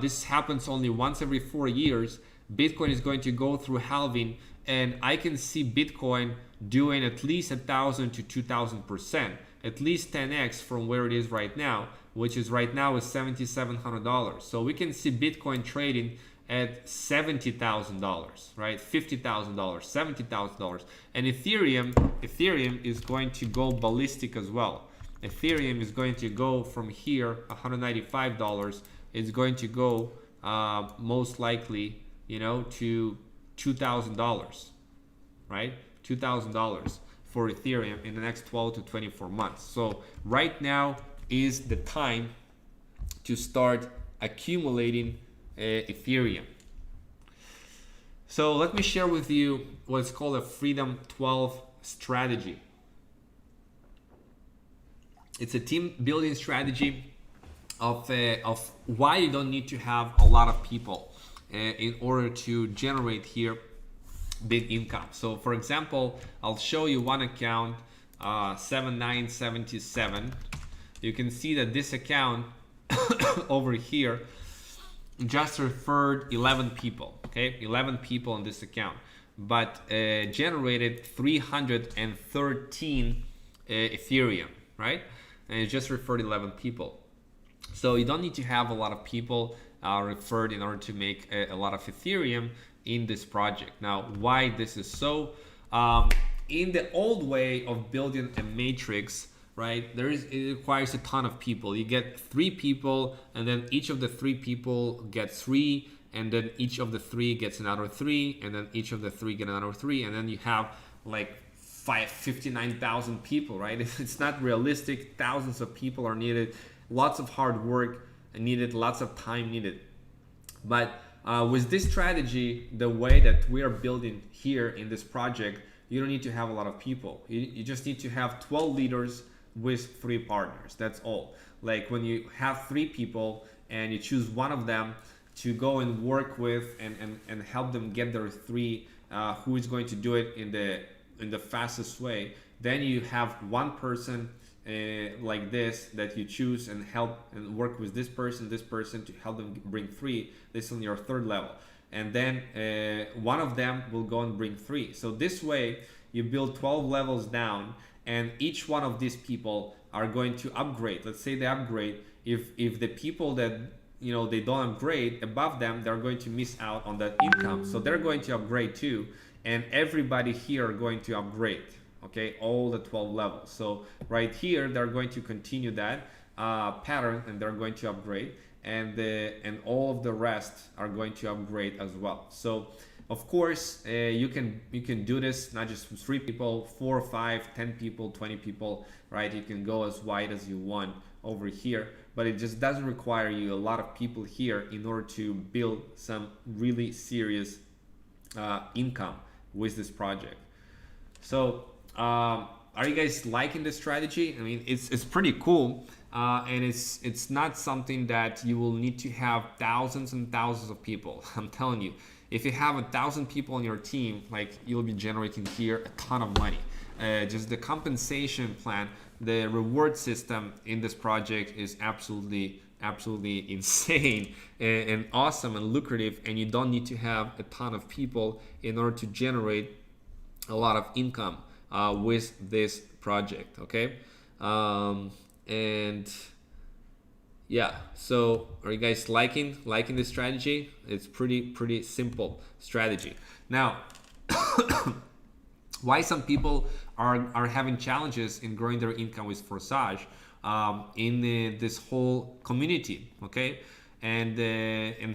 this happens only once every 4 years. Bitcoin is going to go through halving, and I can see Bitcoin doing at least 1,000 to 2,000%, at least 10x from where it is right now, which is right now is $7,700. So we can see Bitcoin trading at $70,000, right? $50,000, $70,000, and Ethereum is going to go ballistic as well. Ethereum is going to go from here, $195. It's going to go most likely, to $2,000, right? $2,000 for Ethereum in the next 12 to 24 months. So right now is the time to start accumulating Ethereum. So let me share with you what's called a Freedom 12 strategy. It's a team building strategy of why you don't need to have a lot of people in order to generate here big income. So for example, I'll show you one account, 7977. You can see that this account over here just referred 11 people, okay? 11 people on this account, but generated 313 Ethereum, right? And it just referred 11 people. So you don't need to have a lot of people referred in order to make a lot of Ethereum in this project. Now, why this is so? In the old way of building a matrix, right, it requires a ton of people. You get 3 people, and then each of the 3 people gets 3, and then each of the 3 gets another 3, and then each of the 3 get another 3, and then you have like 59,000 people, right? It's not realistic. Thousands of people are needed, lots of hard work needed, lots of time needed. But with this strategy, the way that we are building here in this project, you don't need to have a lot of people. You just need to have 12 leaders with 3 partners. That's all. Like when you have 3 people and you choose one of them to go and work with and help them get their 3, who is going to do it in the fastest way, then you have one person like this that you choose and help and work with this person to help them bring 3. This is on your 3rd level, and then one of them will go and bring 3. So this way you build 12 levels down, and each one of these people are going to upgrade. Let's say they upgrade. If the people that they don't upgrade above them, they're going to miss out on that income, so they're going to upgrade too, and everybody here are going to upgrade. Okay, all the 12 levels. So right here, they're going to continue that pattern, and they're going to upgrade, and all of the rest are going to upgrade as well. So of course, you can do this not just with 3 people, 4, 5, 10 people, 20 people, right? You can go as wide as you want over here, but it just doesn't require you a lot of people here in order to build some really serious income with this project. So are you guys liking this strategy? I mean, it's pretty cool, and it's not something that you will need to have thousands and thousands of people. I'm telling you, if you have 1,000 people on your team, like, you'll be generating here a ton of money. Just the compensation plan, the reward system in this project is absolutely insane and awesome and lucrative, and you don't need to have a ton of people in order to generate a lot of income with this project. Okay, and yeah, so are you guys liking this strategy? It's pretty simple strategy. Now why some people are having challenges in growing their income with Forsage in this whole community, okay? And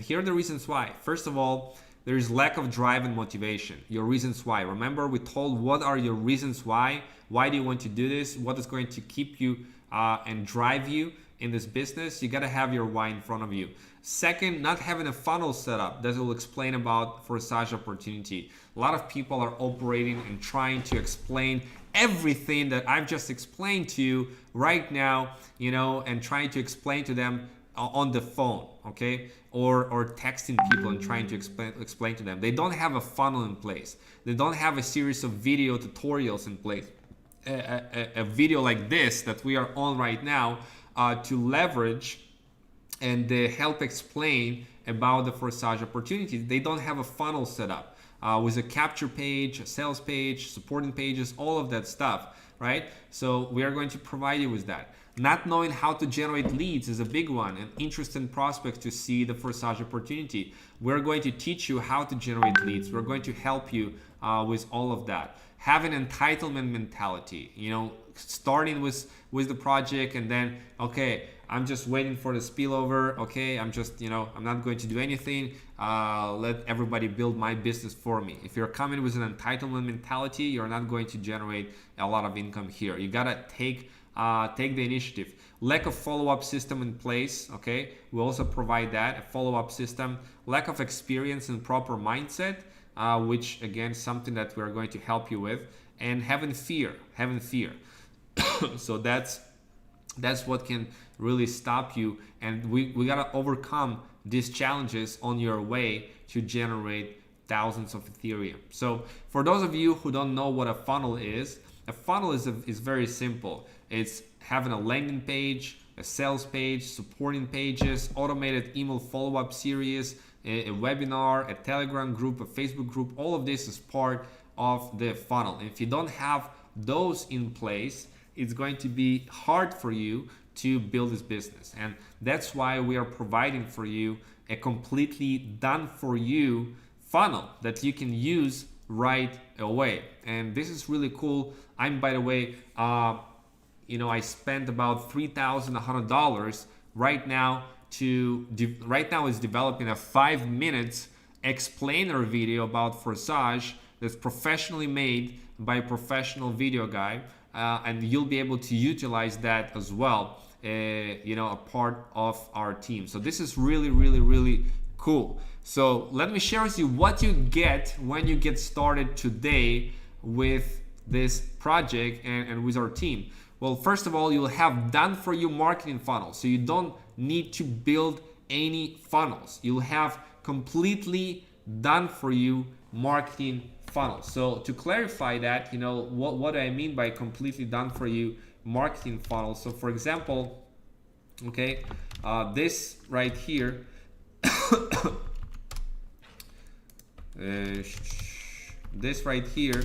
here are the reasons why. First of all, there is lack of drive and motivation. Your reasons why. Remember, we told what are your reasons why. Why do you want to do this? What is going to keep you and drive you in this business? You got to have your why in front of you. Second, not having a funnel set up. That will explain about Forsage opportunity. A lot of people are operating and trying to explain everything that I've just explained to you right now, and trying to explain to them on the phone, okay, or texting people and trying to explain to them. They don't have a funnel in place. They don't have a series of video tutorials in place. A video like this that we are on right now to leverage and help explain about the Forsage opportunity. They don't have a funnel set up with a capture page, a sales page, supporting pages, all of that stuff, right? So we are going to provide you with that. Not knowing how to generate leads is a big one, and interesting prospects to see the Forsage opportunity. We're going to teach you how to generate leads. We're going to help you with all of that. Have an entitlement mentality, you know, starting with the project and then, okay, I'm just waiting for the spillover. Okay, I'm just, you know, I'm not going to do anything. Let everybody build my business for me. If you're coming with an entitlement mentality, you're not going to generate a lot of income here. You gotta take the initiative. Lack of follow-up system in place. Okay, we also provide that, a follow-up system. Lack of experience and proper mindset, which again is something that we're going to help you with. And having fear. So that's what can really stop you, and we gotta overcome these challenges on your way to generate thousands of Ethereum. So for those of you who don't know what a funnel is very simple. It's having a landing page, a sales page, supporting pages, automated email follow-up series, a webinar, a Telegram group, a Facebook group. All of this is part of the funnel. If you don't have those in place, it's going to be hard for you to build this business. And that's why we are providing for you a completely done for you funnel that you can use right away. And this is really cool. I'm, by the way, I spent about $3,100 right now is developing a 5 minutes explainer video about Forsage that's professionally made by a professional video guy. And you'll be able to utilize that as well, a part of our team. So this is really, really, really cool. So let me share with you what you get when you get started today with this project and with our team. Well, first of all, you'll have done for you marketing funnels. So you don't need to build any funnels. You'll have completely done for you marketing funnels. So to clarify that, what do I mean by completely done for you marketing funnels? So for example, okay, this right here, this right here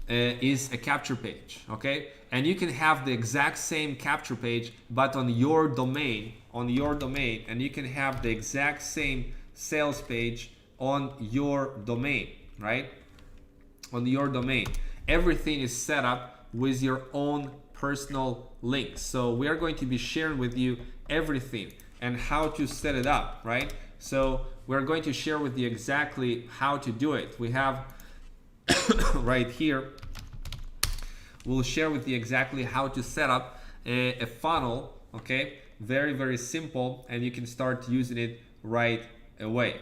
is a capture page, okay? And you can have the exact same capture page, but on your domain, and you can have the exact same sales page on your domain, right? On your domain. Everything is set up with your own personal links. So we are going to be sharing with you everything and how to set it up, right? So we're going to share with you exactly how to do it. We have right here, we'll share with you exactly how to set up a funnel, okay? Very, very simple, and you can start using it right away.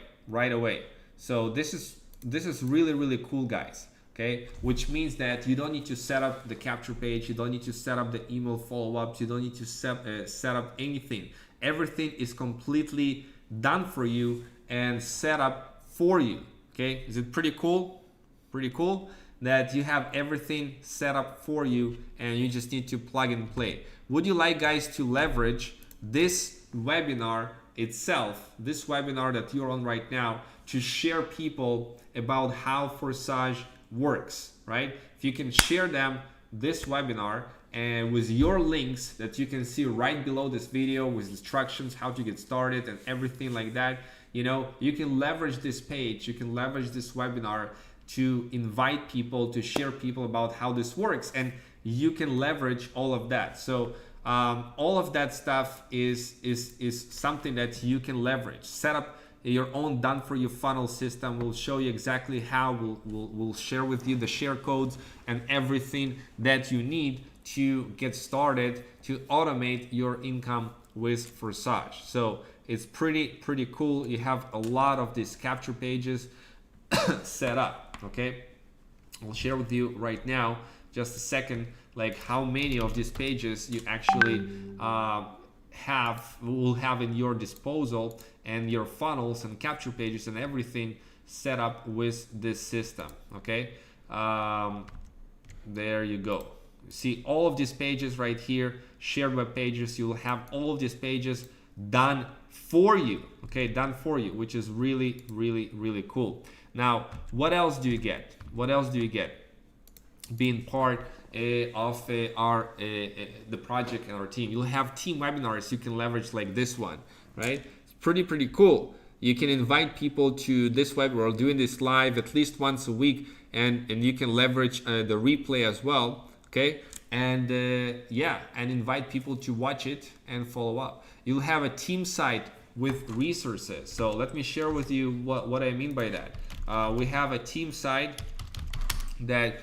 So this is really, really cool, guys, okay? Which means that you don't need to set up the capture page, you don't need to set up the email follow-ups, you don't need to set up anything. Everything is completely done for you and set up for you, okay? Is it pretty cool? Pretty cool that you have everything set up for you and you just need to plug and play. Would you like, guys, to leverage this webinar itself, this webinar that you're on right now, to share people about how Forsage works, right? If you can share them this webinar and with your links that you can see right below this video with instructions how to get started and everything like that, you can leverage this page, you can leverage this webinar to invite people, to share people about how this works, and you can leverage all of that. So all of that stuff is something that you can leverage. Set up your own done for you funnel system. We'll show you exactly how. We'll share with you the share codes and everything that you need to get started to automate your income with Forsage. So it's pretty cool. You have a lot of these capture pages set up, okay? I'll share with you right now, just a second, like how many of these pages you actually will have in your disposal, and your funnels and capture pages and everything set up with this system. Okay, there you go. See all of these pages right here, shared web pages. You'll have all of these pages done for you. Okay, done for you, which is really, really, really cool. Now, what else do you get? What else do you get being part of the project and our team? You'll have team webinars you can leverage, like this one, right? It's pretty cool. You can invite people to this webinar. We're doing this live at least once a week, and you can leverage the replay as well. Okay, and yeah, and invite people to watch it and follow up. You'll have a team site with resources. So let me share with you what I mean by that. We have a team site that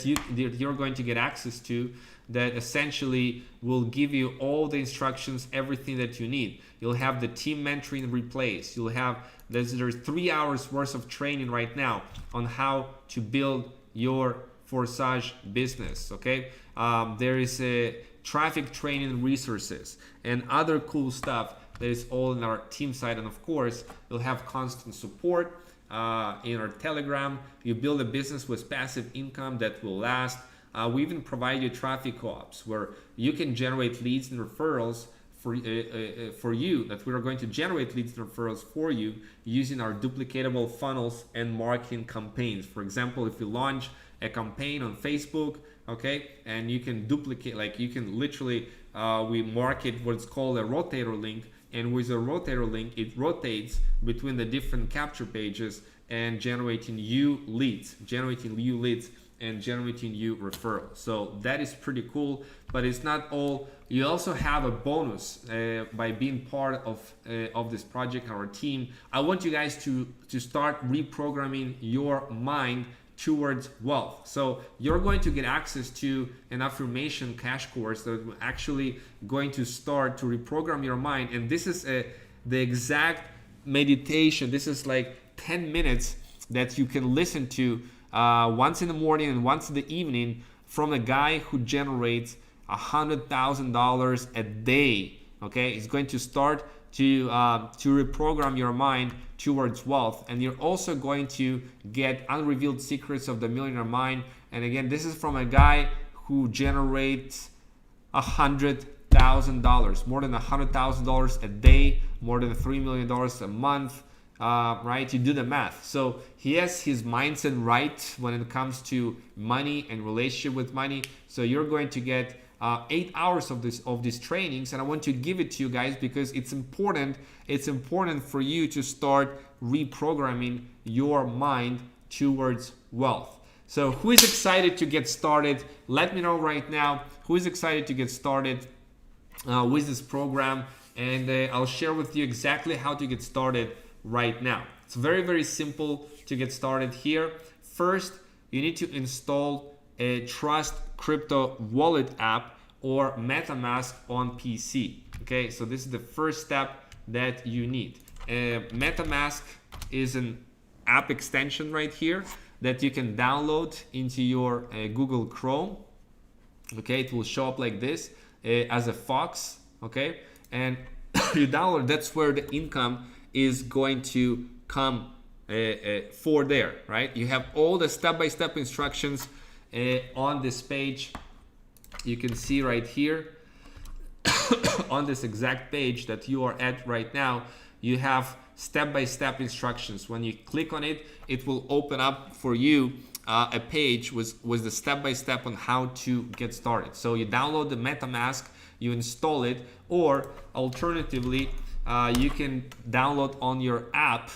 you're going to get access to, that essentially will give you all the instructions, everything that you need. You'll have the team mentoring replays. You'll have there's 3 hours worth of training right now on how to build your Forsage business. Okay, there is a traffic training resources and other cool stuff that is all in our team site. And of course, you'll have constant support in our Telegram. You build a business with passive income that will last. We even provide you traffic co-ops where you can generate leads and referrals for you, that we are going to generate leads and referrals for you using our duplicatable funnels and marketing campaigns. For example, if you launch a campaign on Facebook, okay, and you can duplicate, like you can literally, we market what's called a rotator link, and with a rotator link, it rotates between the different capture pages and generating you leads and generating you referrals. So that is pretty cool, but it's not all. You also have a bonus by being part of this project, our team. I want you guys to start reprogramming your mind towards wealth. So you're going to get access to an affirmation cash course that is actually going to start to reprogram your mind. And this is the exact meditation. This is like 10 minutes that you can listen to once in the morning and once in the evening from a guy who generates $100,000 a day. Okay, it's going to start to reprogram your mind towards wealth, and you're also going to get unrevealed secrets of the millionaire mind. And again, this is from a guy who generates $100,000, more than $100,000 a day, more than $3 million a month. Right? You do the math. So he has his mindset right when it comes to money and relationship with money. So you're going to get 8 hours of these trainings, and I want to give it to you guys because it's important. It's important for you to start reprogramming your mind towards wealth. So who is excited to get started? Let me know right now who is excited to get started with this program, and I'll share with you exactly how to get started right now. It's very, very simple to get started here. First, you need to install a Trust Crypto Wallet app or MetaMask on PC. Okay, so this is the first step that you need. MetaMask is an app extension right here that you can download into your Google Chrome. Okay, it will show up like this as a Fox. Okay, and you download. That's where the income is going to come for there, right? You have all the step-by-step instructions on this page. You can see right here on this exact page that you are at right now, you have step-by-step instructions. When you click on it, it will open up for you a page with the step-by-step on how to get started. So you download the MetaMask, you install it, or alternatively, you can download on your app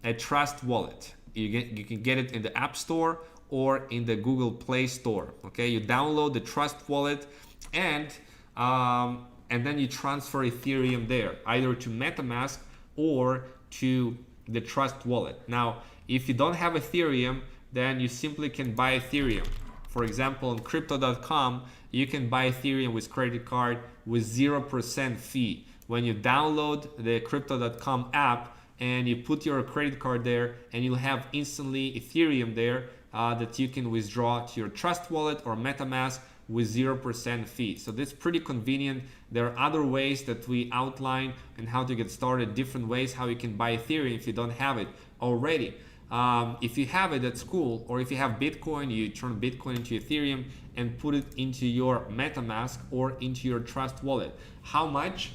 a Trust Wallet. You can get it in the App Store or in the Google Play Store. Okay, you download the Trust Wallet, and then you transfer Ethereum there, either to MetaMask or to the Trust Wallet. Now, if you don't have Ethereum, then you simply can buy Ethereum. For example, on crypto.com, you can buy Ethereum with credit card with 0% fee. When you download the crypto.com app and you put your credit card there, and you'll have instantly Ethereum there that you can withdraw to your Trust Wallet or MetaMask with 0% fee. So that's pretty convenient. There are other ways that we outline and how to get started, different ways how you can buy Ethereum if you don't have it already. If you have it, that's cool. Or if you have Bitcoin, you turn Bitcoin into Ethereum and put it into your MetaMask or into your Trust wallet. How much?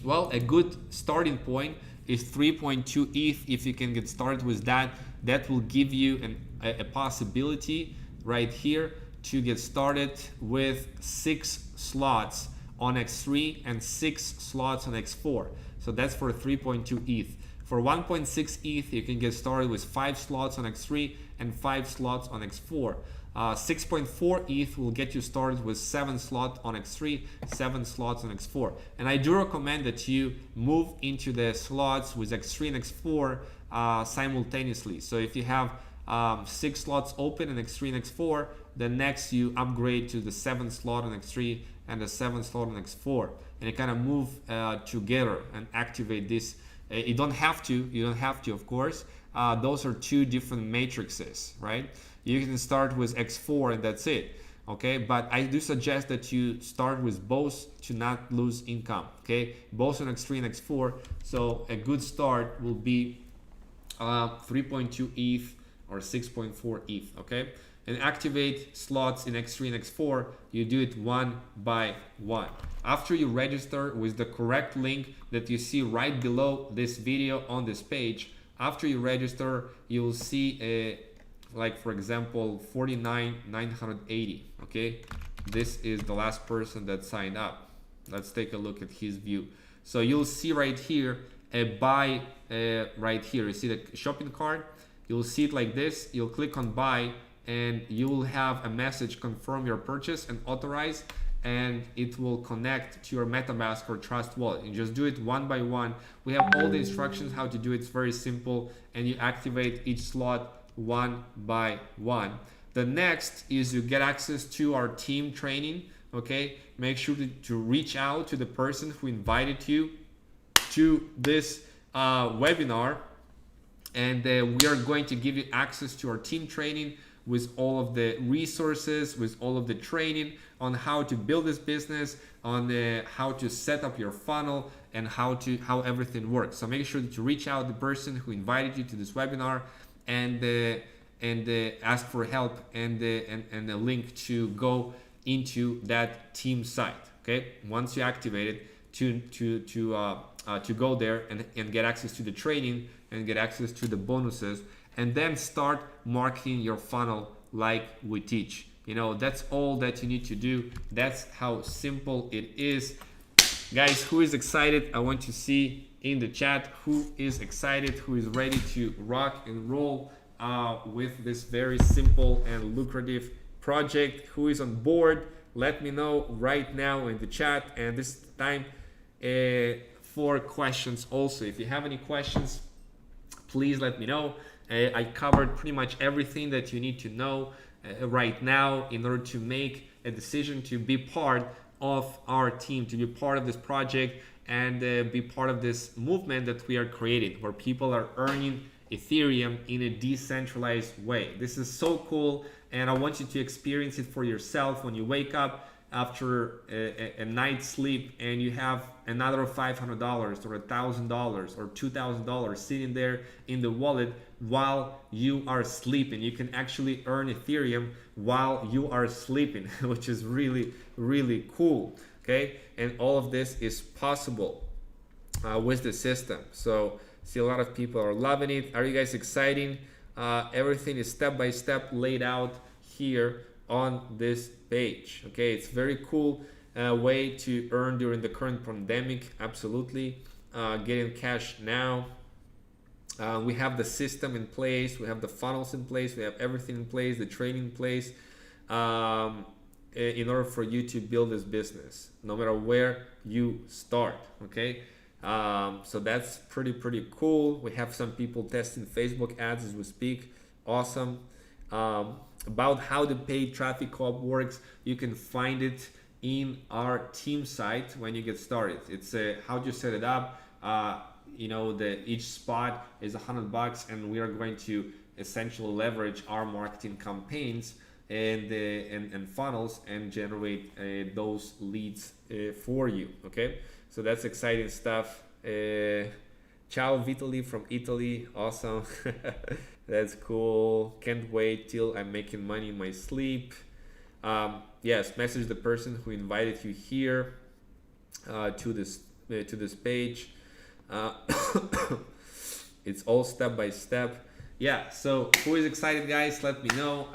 Well, a good starting point is 3.2 ETH. If you can get started with that, that will give you a possibility right here to get started with 6 slots on X3 and 6 slots on X4. So that's for 3.2 ETH. For 1.6 ETH, you can get started with 5 slots on X3 and 5 slots on X4. 6.4 ETH will get you started with 7 slots on X3, 7 slots on X4. And I do recommend that you move into the slots with X3 and X4 simultaneously. So if you have 6 slots open in X3 and X4, then next you upgrade to the 7th slot on X3 and the 7th slot on X4. And you kind of move together and activate this. You don't have to, of course. Those are 2 different matrices, right? You can start with X4 and that's it, okay? But I do suggest that you start with both to not lose income, okay? Both on X3 and X4. So a good start will be 3.2 ETH or 6.4 ETH, okay? And activate slots in X3 and X4, you do it one by one. After you register with the correct link that you see right below this video on this page, after you register, you will see like for example 49,980. Okay, this is the last person that signed up. Let's take a look at his view. So you'll see right here a buy right here. You see the shopping cart. You'll see it like this. You'll click on buy and you will have a message confirm your purchase and authorize, and it will connect to your MetaMask or Trust wallet. You just do it one by one. We have all the instructions how to do it. It's very simple, and you activate each slot one by one. The next is you get access to our team training. Okay, make sure to reach out to the person who invited you to this webinar, and we are going to give you access to our team training with all of the resources, with all of the training on how to build this business, on how to set up your funnel, and how everything works. So make sure to reach out to the person who invited you to this webinar and ask for help and a link to go into that team site. Okay, once you activate it, to go there and get access to the training and get access to the bonuses, and then start marketing your funnel like we teach. You know, that's all that you need to do. That's how simple it is. Guys, who is excited? I want to see in the chat who is excited, who is ready to rock and roll with this very simple and lucrative project. Who is on board? Let me know right now in the chat. And this time for questions also. If you have any questions, please let me know. I covered pretty much everything that you need to know right now in order to make a decision to be part of our team, to be part of this project, and be part of this movement that we are creating, where people are earning Ethereum in a decentralized way. This is so cool, and I want you to experience it for yourself when you wake up after a night's sleep and you have another $500 or $1,000 or $2,000 sitting there in the wallet while you are sleeping. You can actually earn Ethereum while you are sleeping, which is really, really cool. Okay, and all of this is possible with the system. So see, a lot of people are loving it. Are you guys excited? Everything is step by step laid out here on this page. Okay, it's very cool way to earn during the current pandemic. Absolutely. Getting cash now. We have the system in place, we have the funnels in place, we have everything in place, the training in place, in order for you to build this business, no matter where you start. Okay, so that's pretty cool. We have some people testing Facebook ads as we speak. Awesome. About how the paid traffic co-op works, you can find it in our team site when you get started. It's how to set it up. You know, each spot is $100, and we are going to essentially leverage our marketing campaigns and funnels and generate those leads for you. Okay, so that's exciting stuff. Ciao Vitali from Italy, awesome. That's cool. Can't wait till I'm making money in my sleep. Yes, message the person who invited you here to this page. It's all step by step. Yeah, so who is excited, guys? Let me know.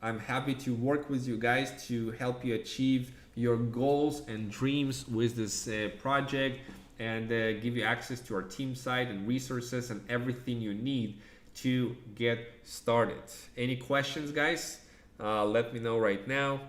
I'm happy to work with you guys to help you achieve your goals and dreams with this project, and give you access to our team site and resources and everything you need to get started. Any questions, guys? Let me know right now.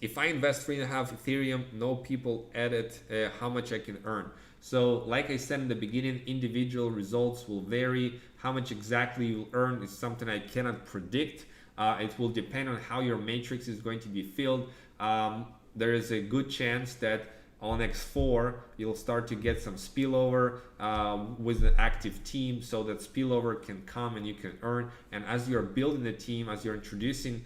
If I invest 3.5 Ethereum, no people added, how much I can earn. So like I said in the beginning, individual results will vary. How much exactly you'll earn is something I cannot predict. It will depend on how your matrix is going to be filled. There is a good chance that on X4 you'll start to get some spillover with an active team, so that spillover can come and you can earn. And as you're building the team, as you're introducing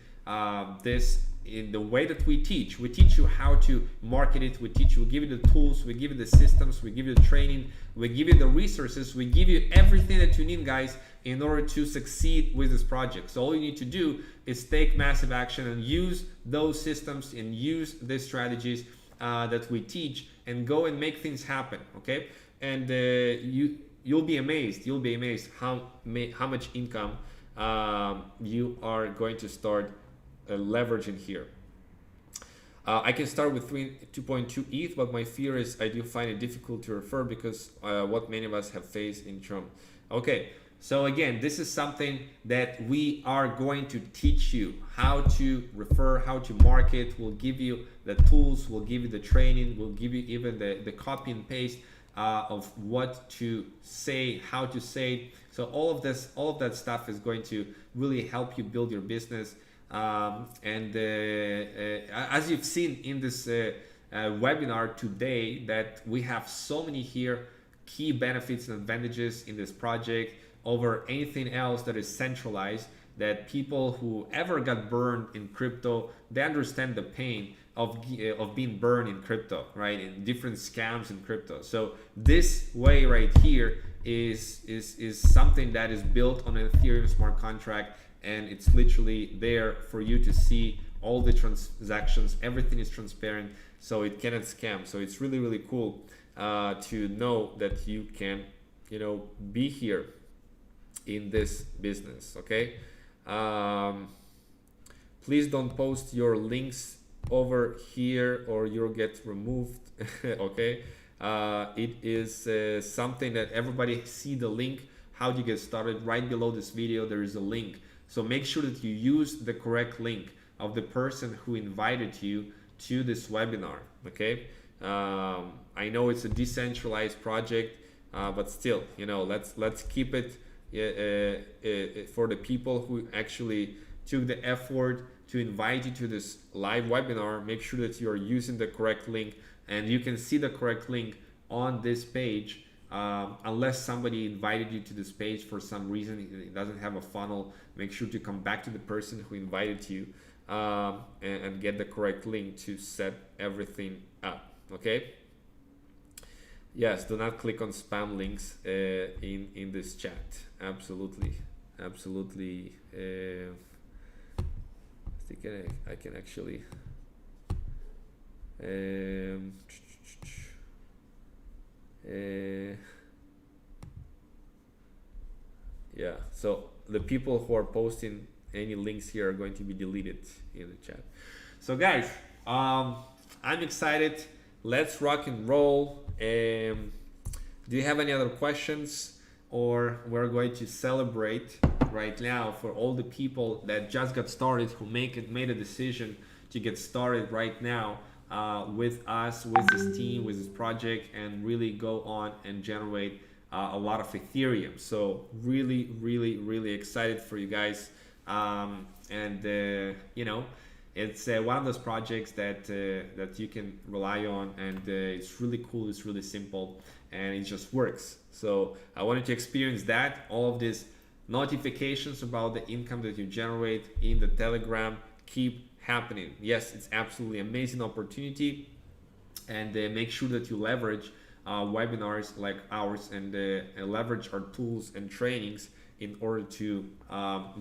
this in the way that we teach you how to market it, we give you the tools, we give you the systems, we give you the training, we give you the resources, we give you everything that you need, guys, in order to succeed with this project. So all you need to do is take massive action and use those systems and use these strategies that we teach, and go and make things happen. Okay, and you'll be amazed how much income you are going to start leveraging here. I can start with 2.2 ETH, but my fear is I do find it difficult to refer because what many of us have faced in Trump. Okay, so again, this is something that we are going to teach you how to refer, how to market. We'll give you the tools, we'll give you the training, we'll give you even the copy and paste of what to say, how to say. So all of that stuff is going to really help you build your business. As you've seen in this webinar today, that we have so many here key benefits and advantages in this project over anything else that is centralized, that people who ever got burned in crypto, they understand the pain of being burned in crypto, right? In different scams in crypto. So this way right here is something that is built on an Ethereum smart contract, and it's literally there for you to see all the transactions. Everything is transparent, so it cannot scam. So it's really, really cool to know that you can, be here in this business. Okay, please don't post your links over here or you'll get removed. Okay, it is something that everybody see the link. How do you get started? Right below this video there is a link. So make sure that you use the correct link of the person who invited you to this webinar. Okay, I know it's a decentralized project, but still, let's keep it for the people who actually took the effort to invite you to this live webinar. Make sure that you are using the correct link, and you can see the correct link on this page. Unless somebody invited you to this page for some reason, it doesn't have a funnel, make sure to come back to the person who invited you and get the correct link to set everything up. Okay, yes, do not click on spam links in this chat. Absolutely. I think I can actually yeah, so the people who are posting any links here are going to be deleted in the chat. So guys, I'm excited. Let's rock and roll. Do you have any other questions, or we're going to celebrate right now for all the people that just got started, who made a decision to get started right now with us, with this team, with this project, and really go on and generate a lot of Ethereum. So really, really, really excited for you guys. It's one of those projects that you can rely on, and it's really cool, it's really simple, and it just works. So I wanted to experience that, all of this Notifications about the income that you generate in the Telegram keep happening. Yes, it's absolutely amazing opportunity, and make sure that you leverage webinars like ours, and leverage our tools and trainings in order to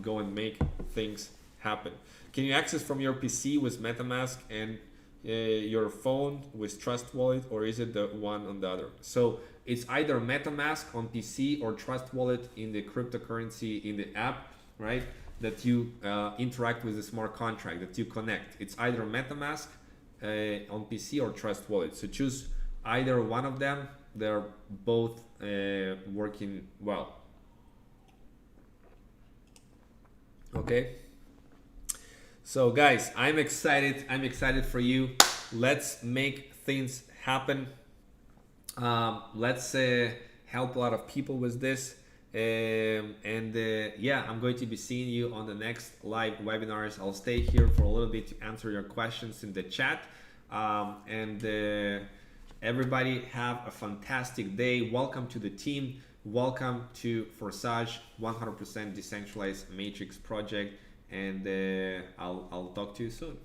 go and make things happen. Can you access from your PC with MetaMask and your phone with Trust Wallet, or is it the one on the other? So it's either MetaMask on PC or Trust Wallet in the cryptocurrency in the app, right? That you interact with the smart contract, that you connect. It's either MetaMask on PC or Trust Wallet. So choose either one of them. They're both working well. Okay. So guys, I'm excited. I'm excited for you. Let's make things happen. Let's help a lot of people with this. Yeah, I'm going to be seeing you on the next live webinars. I'll stay here for a little bit to answer your questions in the chat. Everybody have a fantastic day. Welcome to the team. Welcome to Forsage 100% Decentralized Matrix project. And I'll talk to you soon.